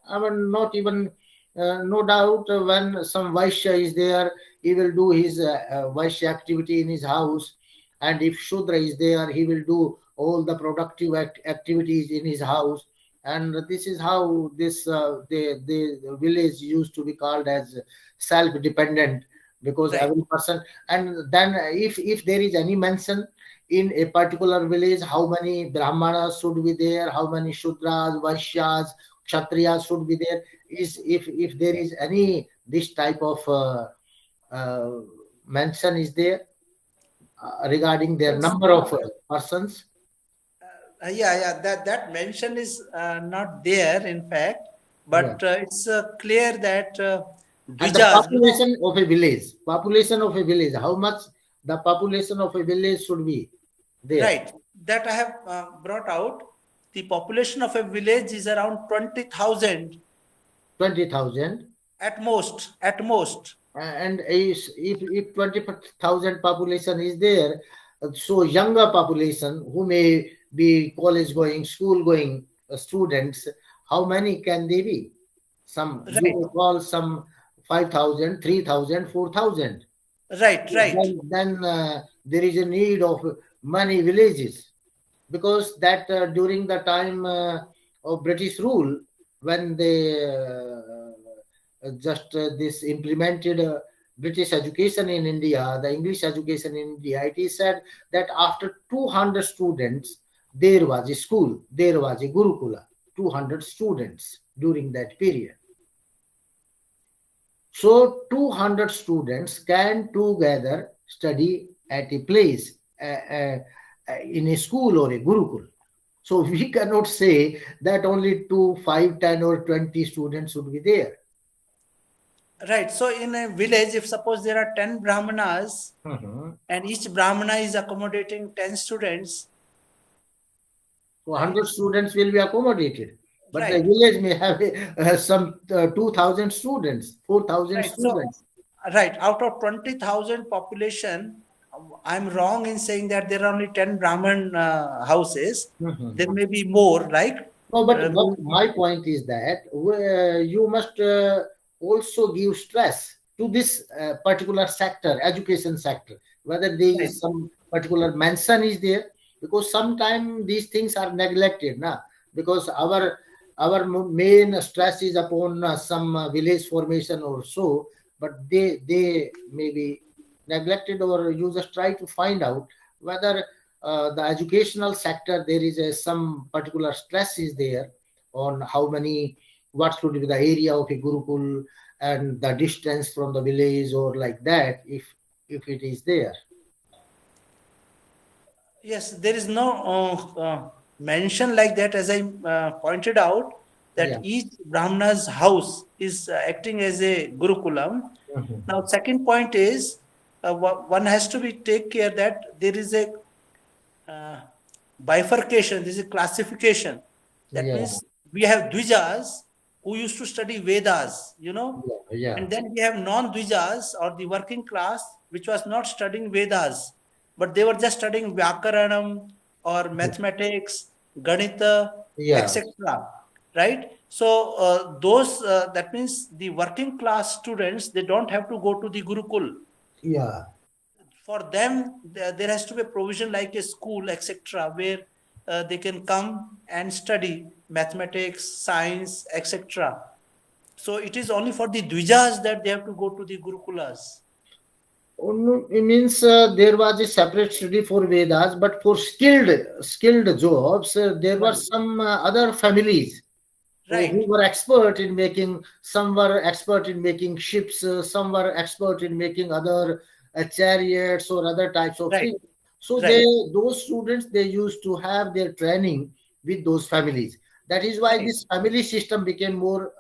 I mean, not even, no doubt, when some Vaishya is there, he will do his Vaishya activity in his house. And if Shudra is there, he will do all the productive activities in his house. And this is how the village used to be called as self-dependent, because Right. every person. And then if there is any mention in a particular village, how many brahmanas should be there, how many shudras, vaishyas, kshatriyas should be there, is if there is any this type of mention is there regarding their Yes. number of persons. Yeah. That mention is not there, in fact, Yeah. but it's clear that And the Dvijas, population of a village, how much the population of a village should be there? right, that I have brought out. The population of a village is around 20,000 20,000. at most. And if 20,000 population is there, so younger population who may be college going, school going students, how many can they be? Some you Right. may call some 5,000, 3,000, 4,000. Right. Then there is a need of many villages, because that during the time of British rule, when they just this implemented British education in India, the English education in India, it is said that after 200 students, there was a school, there was a Gurukula, 200 students during that period. So 200 students can together study at a place in a school or a Gurukul. So we cannot say that only 2, 5, 10 or 20 students should be there. Right. So in a village, if suppose there are 10 brahmanas and each brahmana is accommodating 10 students, So 100 students will be accommodated. But the Right. village may have some 2,000 students, 4,000 right. So students. right, out of 20,000 population, I'm wrong in saying that there are only 10 Brahman houses. There may be more, like No, but my point is that you must also give stress to this particular sector, education sector, whether there Right. is some particular mention is there, because sometimes these things are neglected now, because our main stress is upon some village formation or so, but they may be neglected, or you just try to find out whether the educational sector there is some particular stress is there on how many, what should be the area of a Gurukul and the distance from the village, or like that, if it is there. yes, there is no mention like that, as I pointed out, that Yeah. each Brahmana's house is acting as a Gurukulam. Mhm. Now, second point is one has to be take care that there is a bifurcation, there is a classification. That Yeah, means we have Dvijas who used to study Vedas, yeah, and then we have non-Dvijas or the working class which was not studying Vedas, but they were just studying Vyakaranam or mathematics, Ganita, yeah, etc. Right? So those that means the working class students, they don't have to go to the Gurukul. yeah. For them there has to be a provision like a school, etc., where they can come and study mathematics, science, etc. So it is only for the dvijas that they have to go to the gurukulas. Oh, no, it means there was a separate study for Vedas, but for skilled jobs, there were Right, some other families who right, were expert in making. Some were expert in making ships. Some were expert in making other chariots or other types of right, things. So right, those students, they used to have their training with those families. That is why right, this family system became more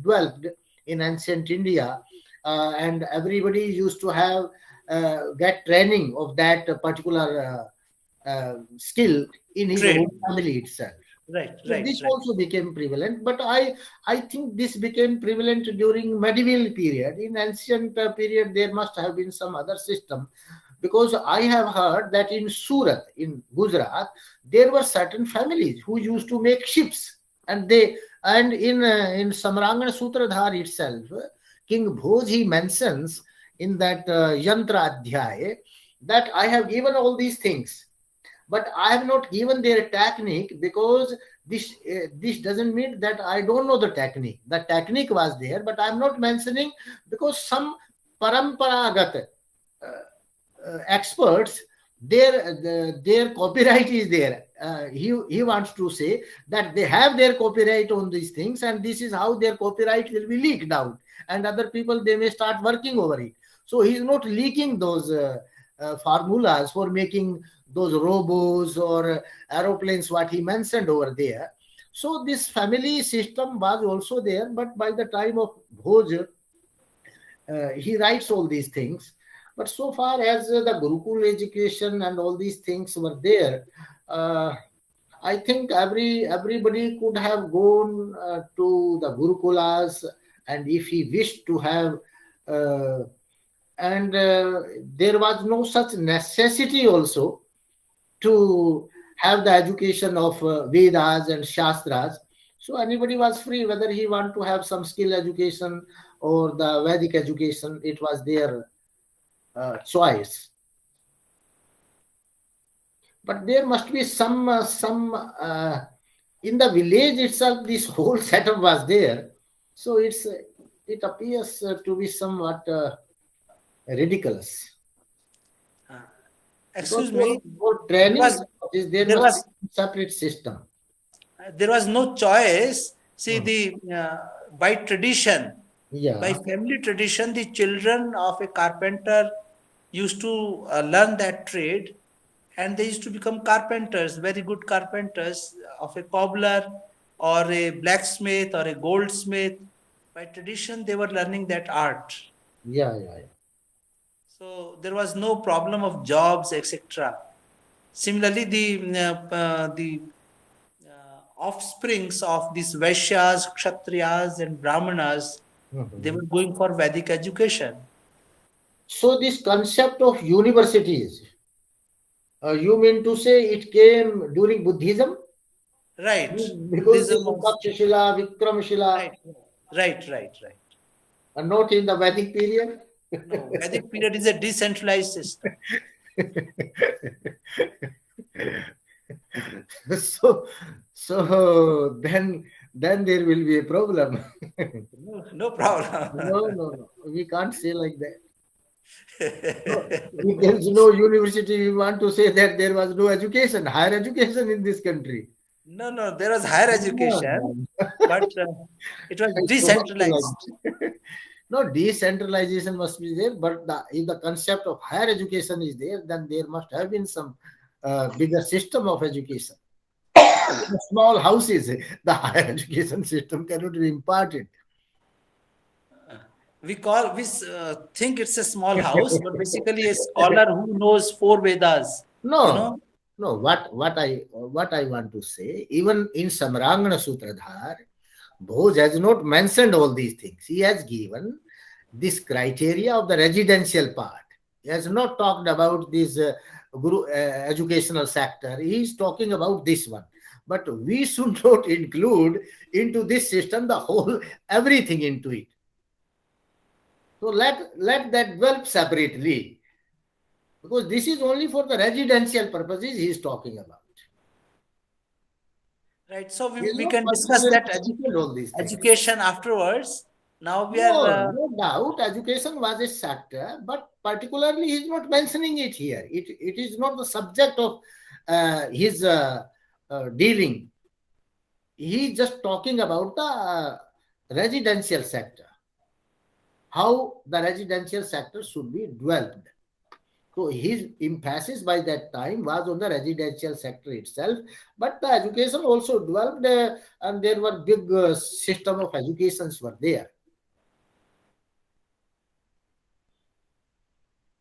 developed in ancient India, and everybody used to have get training of that particular skill in his own trade, family itself. right, So right, this right, also became prevalent, but I think this became prevalent during medieval period. In ancient period, there must have been some other system, because I have heard that in Surat, in Gujarat, there were certain families who used to make ships, and in Samrangan Sutradhar itself, King Bhoj, he mentions in that Yantra Adhyay that I have given all these things, but I have not given their technique, because this doesn't mean that I don't know the technique. The technique was there, but I'm not mentioning, because some paramparagat experts, their copyright is there. He wants to say that they have their copyright on these things, and this is how their copyright will be leaked out, and other people, they may start working over it. So he's not leaking those formulas for making those robots or aeroplanes, what he mentioned over there. So this family system was also there, but by the time of Bhoj, he writes all these things. But so far as the Gurukul education and all these things were there, I think everybody could have gone to the Gurukulas, and if he wished to have, uh, and there was no such necessity also to have the education of Vedas and Shastras. So anybody was free, whether he want to have some skill education or the Vedic education. It was their choice. But there must be some in the village itself. This whole setup was there, so it appears to be somewhat ridiculous, uh, because excuse me, for there training was purposes, there there must be was a separate system. there was no choice. See, Hmm. the by tradition, by Yeah, family tradition, the children of a carpenter used to learn that trade, and they used to become carpenters, very good carpenters, of a cobbler or a blacksmith or a goldsmith. By tradition, they were learning that art. yeah, yeah, yeah. So there was no problem of jobs, etc. Similarly, the offsprings of these Vaishyas, Kshatriyas, and Brahmanas, they Mhm. were going for Vedic education. So this concept of universities, you mean to say it came during Buddhism? Right. Because Buddhism this was Takshashila, Vikramashila right. Right, right, right. are not in the Vedic period. No, Vedic period is a decentralized system. so then there will be a problem. No, no problem. No, no, no. We can't say like that. So, if there is no university, we want to say that there was no education, higher education in this country. No, no, there was higher No, education, no. but it was It must be decentralized. like no, decentralization must be there, but if the concept of higher education is there, then there must have been some bigger system of education. The small houses, the higher education system cannot be imparted. We think it's a small house, but basically a scholar who knows four Vedas, you No, know. No, what I want to say, even in Samrangana Sutradhar, Bose has not mentioned all these things. He has given this criteria of the residential part. He has not talked about this educational sector. He is talking about this one. But we should not include into this system the whole everything into it. So let that develop separately, because this is only for the residential purposes he is talking about. Right. So He has we not can discuss particularly that mentioned all these things. education afterwards. Now we are. No, no doubt education was a sector, but particularly he is not mentioning it here. It is not the subject of his dealing. He is just talking about the residential sector, how the residential sector should be developed. So his emphasis by that time was on the residential sector itself, but the education also developed, and there were big system of educations were there.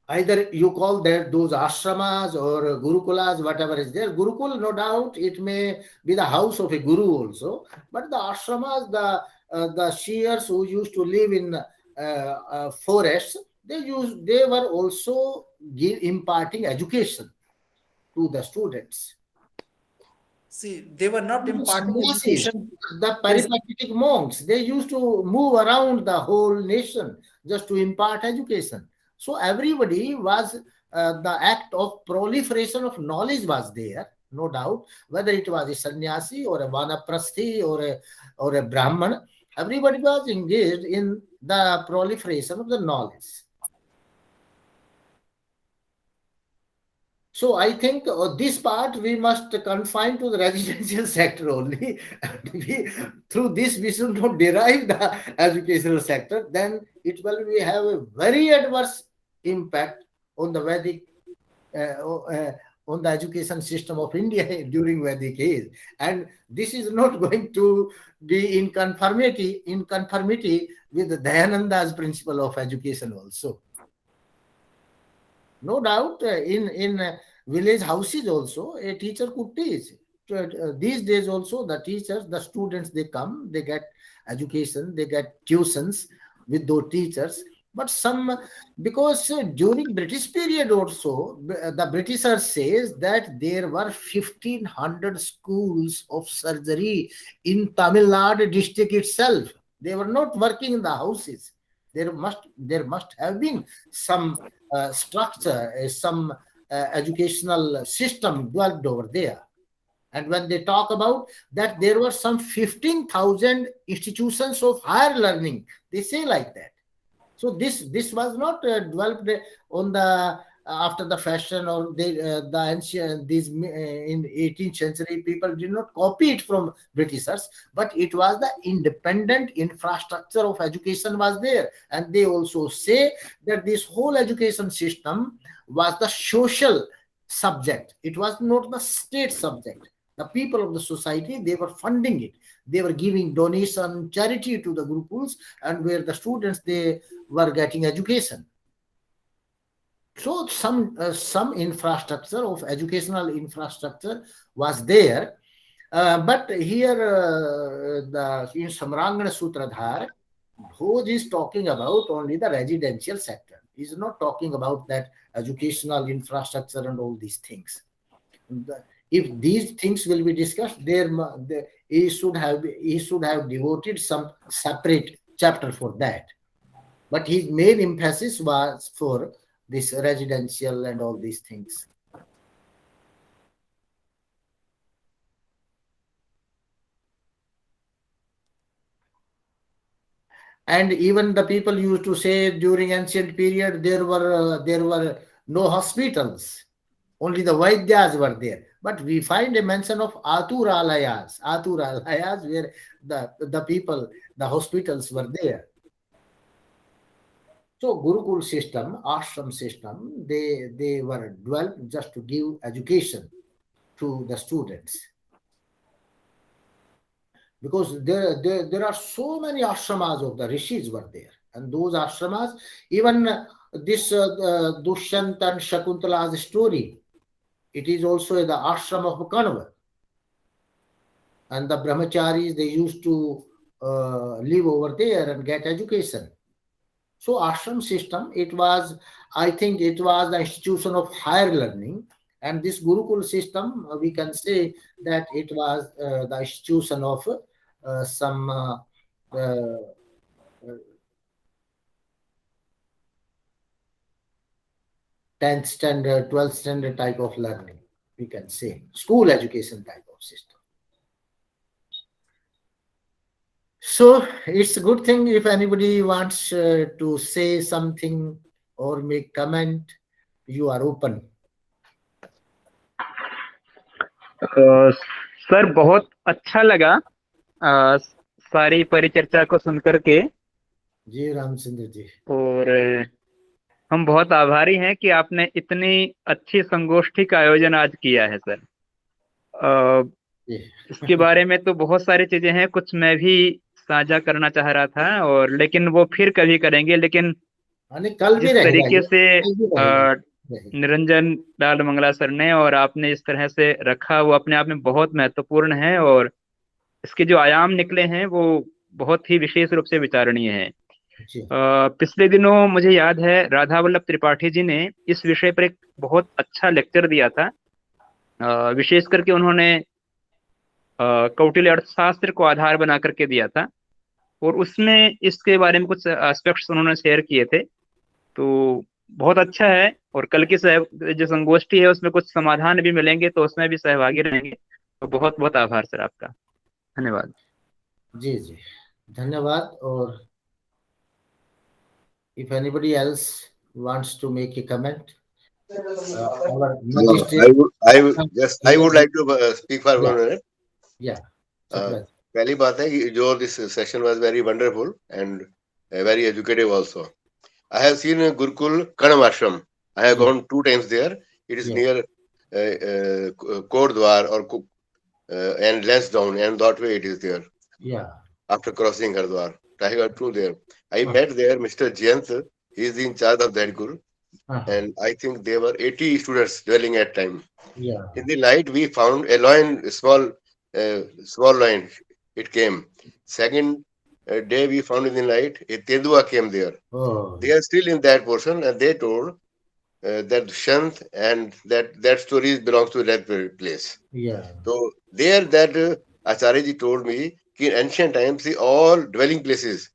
Either you call that those ashramas or gurukulas, whatever is there. Gurukul, no doubt, it may be the house of a guru also, but the ashramas, the seers who used to live in forests, they were also imparting education to the students. See, they were not The imparting sannyasis, education. the Basi- peripatetic monks, they used to move around the whole nation just to impart education. So everybody was, the act of proliferation of knowledge was there, no doubt, whether it was a sannyasi or a vanaprasthi or a brahman, everybody was engaged in the proliferation of the knowledge. So I think this part we must confine to the residential sector only. Through this, we should not derive the educational sector. Then it will be have a very adverse impact on the Vedic, on the education system of India during Vedic age. And this is not going to be in conformity with the Dayananda's principle of education also. No doubt, in village houses also, a teacher could teach. These days also, the teachers, the students, they come, they get education, they get tuitions with those teachers. But some, because during British period also, the Britishers says that there were 1,500 schools of surgery in Tamil Nadu district itself. They were not working in the houses. There must have been some structure, some educational system developed over there. And when they talk about that, there were some 15,000 institutions of higher learning, they say like that. So this was not developed on the after the fashion, or the ancient, these in 18th century people did not copy it from Britishers, but it was the independent infrastructure of education was there. And they also say that this whole education system was the social subject, it was not the state subject. The people of the society, they were funding it, they were giving donation, charity to the gurukuls, and where the students, they were getting education. So some infrastructure of educational infrastructure was there, but here the in Samrangana Sutradhar, Bhoj is talking about only the residential sector. He's not talking about that educational infrastructure and all these things. If these things will be discussed, he should have devoted some separate chapter for that. But his main emphasis was for this residential and all these things. And even the people used to say during ancient period there were no hospitals, only the Vaidyas were there. But we find a mention of Aturalayas, where the people, the hospitals were there. So Gurukul system, ashram system, they were developed just to give education to the students. Because there are so many ashramas of the rishis were there. And those ashramas, even this Dushyant and Shakuntala's story, it is also the ashram of Kanva. And the brahmacharis, they used to live over there and get education. So ashram system, it was, I think it was the institution of higher learning. And this Gurukul system, we can say that it was the institution of some uh, 10th standard, 12th standard type of learning, we can say. School education type of system. So it's a good thing if anybody wants to say something or make comment, you are open. Sir बहुत अच्छा लगा सारी परिचर्चा को सुनकर के जी रामचंद्र जी। और हम बहुत आभारी हैं कि आपने इतनी अच्छी संगोष्ठी का आयोजन आज किया है सर। इसके बारे में तो बहुत सारी चीजें हैं, कुछ मैं भी साझा करना चाह रहा था और लेकिन वो फिर कभी करेंगे। लेकिन कल भी जिस तरीके से रहेगा। निरंजन लाल मंगला सर ने और आपने इस तरह से रखा, वो अपने आप में बहुत महत्वपूर्ण है और इसके जो आयाम निकले हैं वो बहुत ही विशेष रूप से विचारणीय है। पिछले दिनों मुझे याद है राधा वल्लभ त्रिपाठी जी ने इस विषय पर एक बहुत अच्छा लेक्चर दिया था। विशेष करके उन्होंने कौटिल्य अर्थशास्त्र को आधार बना करके दिया था और उसमें इसके बारे में कुछ एस्पेक्ट्स उन्होंने शेयर किए थे। तो बहुत अच्छा है और कल की जो संगोष्ठी है उसमें कुछ समाधान भी मिलेंगे तो उसमें भी सहभागी रहेंगे। तो बहुत बहुत आभार सर आपका, धन्यवाद। जी जी धन्यवाद। और if anybody else wants to make a comment, I would like to speak for 1 minute. Yeah. पहली बात है कि जो this session was very wonderful and very educative also. I have seen Gurukul Kanam Ashram. I have gone 2 times there. It is near Kordwar or and Lansdowne, and that way it is there. Yeah. After crossing Hardwar, I got through there. I met there Mr. Jayant. He is in charge of that school. And I think there were 80 students dwelling at time. Yeah. In the night, we found a lion, small lion. It came. Second day, we found in the night a Tendua came there. Oh. They are still in that portion, and they told that Shant and that story belongs to that place. Yeah. So there, that Acharya told me, in ancient times, all dwelling places,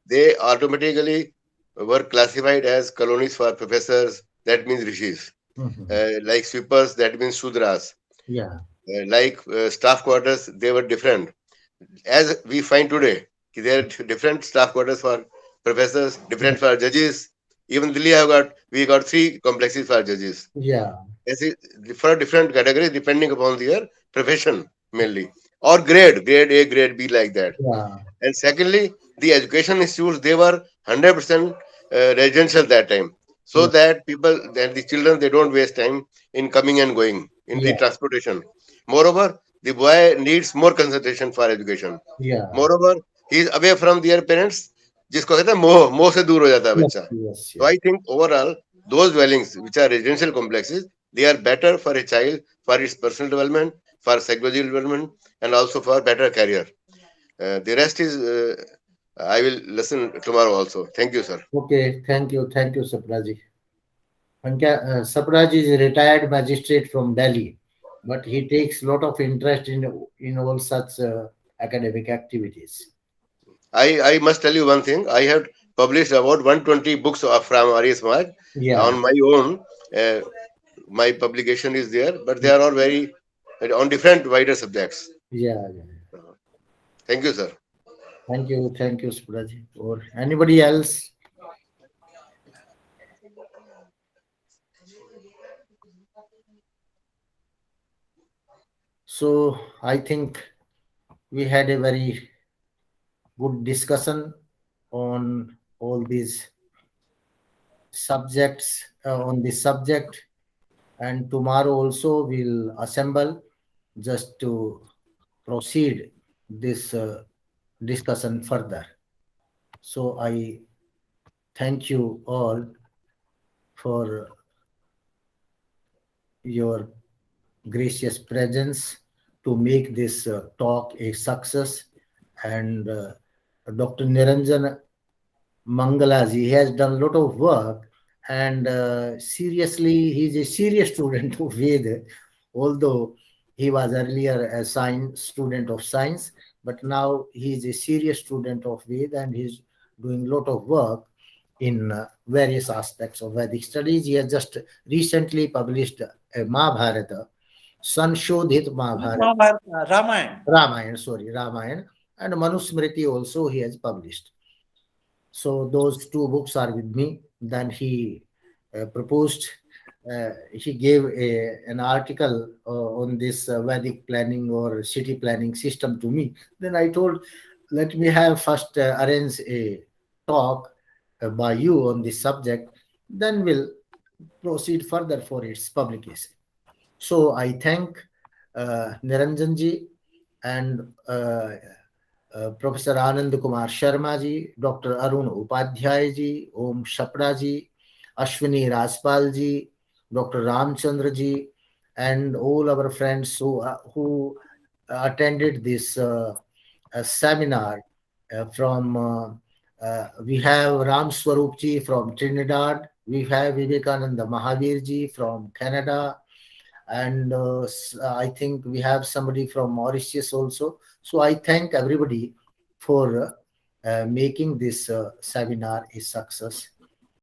they automatically were classified as colonies for professors, that means rishis. Like sweepers, that means shudras. Yeah. Like staff quarters, they were different. As we find today, there are different staff quarters for professors, different for judges. Even Delhi, we got 3 complexes for judges. Yeah. For different categories, depending upon their profession mainly. Or grade A, grade B, like that. Yeah. And secondly, the education institutes, they were 100% residential that time. So that the children, they don't waste time in coming and going in the transportation. Moreover, the boy needs more concentration for education. Yeah. Moreover, he is away from their parents. जिसको कहते हैं मोह से दूर हो जाता है बच्चा. So I think overall, those dwellings which are residential complexes, they are better for a child, for its personal development, for psychological development, and also for better career. The rest is, I will listen tomorrow also. Thank you, sir. Okay, thank you, Sapraji. Sapraji is a retired magistrate from Delhi, but he takes a lot of interest in all such academic activities. I must tell you one thing. I have published about 120 books from Arya Samaj on my own. My publication is there, but they are all very on different wider subjects. Yeah. Thank you, sir. Thank you, Supraji. Or anybody else? So I think we had a very good discussion on all these subjects, on this subject, and tomorrow also we'll assemble just to proceed this discussion further. So I thank you all for your gracious presence to make this talk a success. And Dr. Niranjan Mangalaji, he has done a lot of work, and seriously, he's a serious student of Veda, although he was earlier a science student of science, but now he is a serious student of Veda, and he's doing a lot of work in various aspects of Vedic studies. He has just recently published a Mahabharata, Sanshodhit Mahabharata, Ramayana, and Manusmriti also he has published. So those two books are with me. Then he proposed, he gave an article on this Vedic planning or city planning system to me. Then I told, let me have first arrange a talk by you on this subject. Then we'll proceed further for its publication. So I thank Niranjanji and Professor Anand Kumar Sharma ji, Dr. Arun Upadhyay ji, Om Shapra ji, Ashwini Rajpal ji, Dr. Ramchandra ji, and all our friends who attended this seminar from we have Ram Swarup ji from Trinidad, we have Vivekananda Mahavir ji from Canada, and I think we have somebody from Mauritius also. So I thank everybody for making this seminar a success.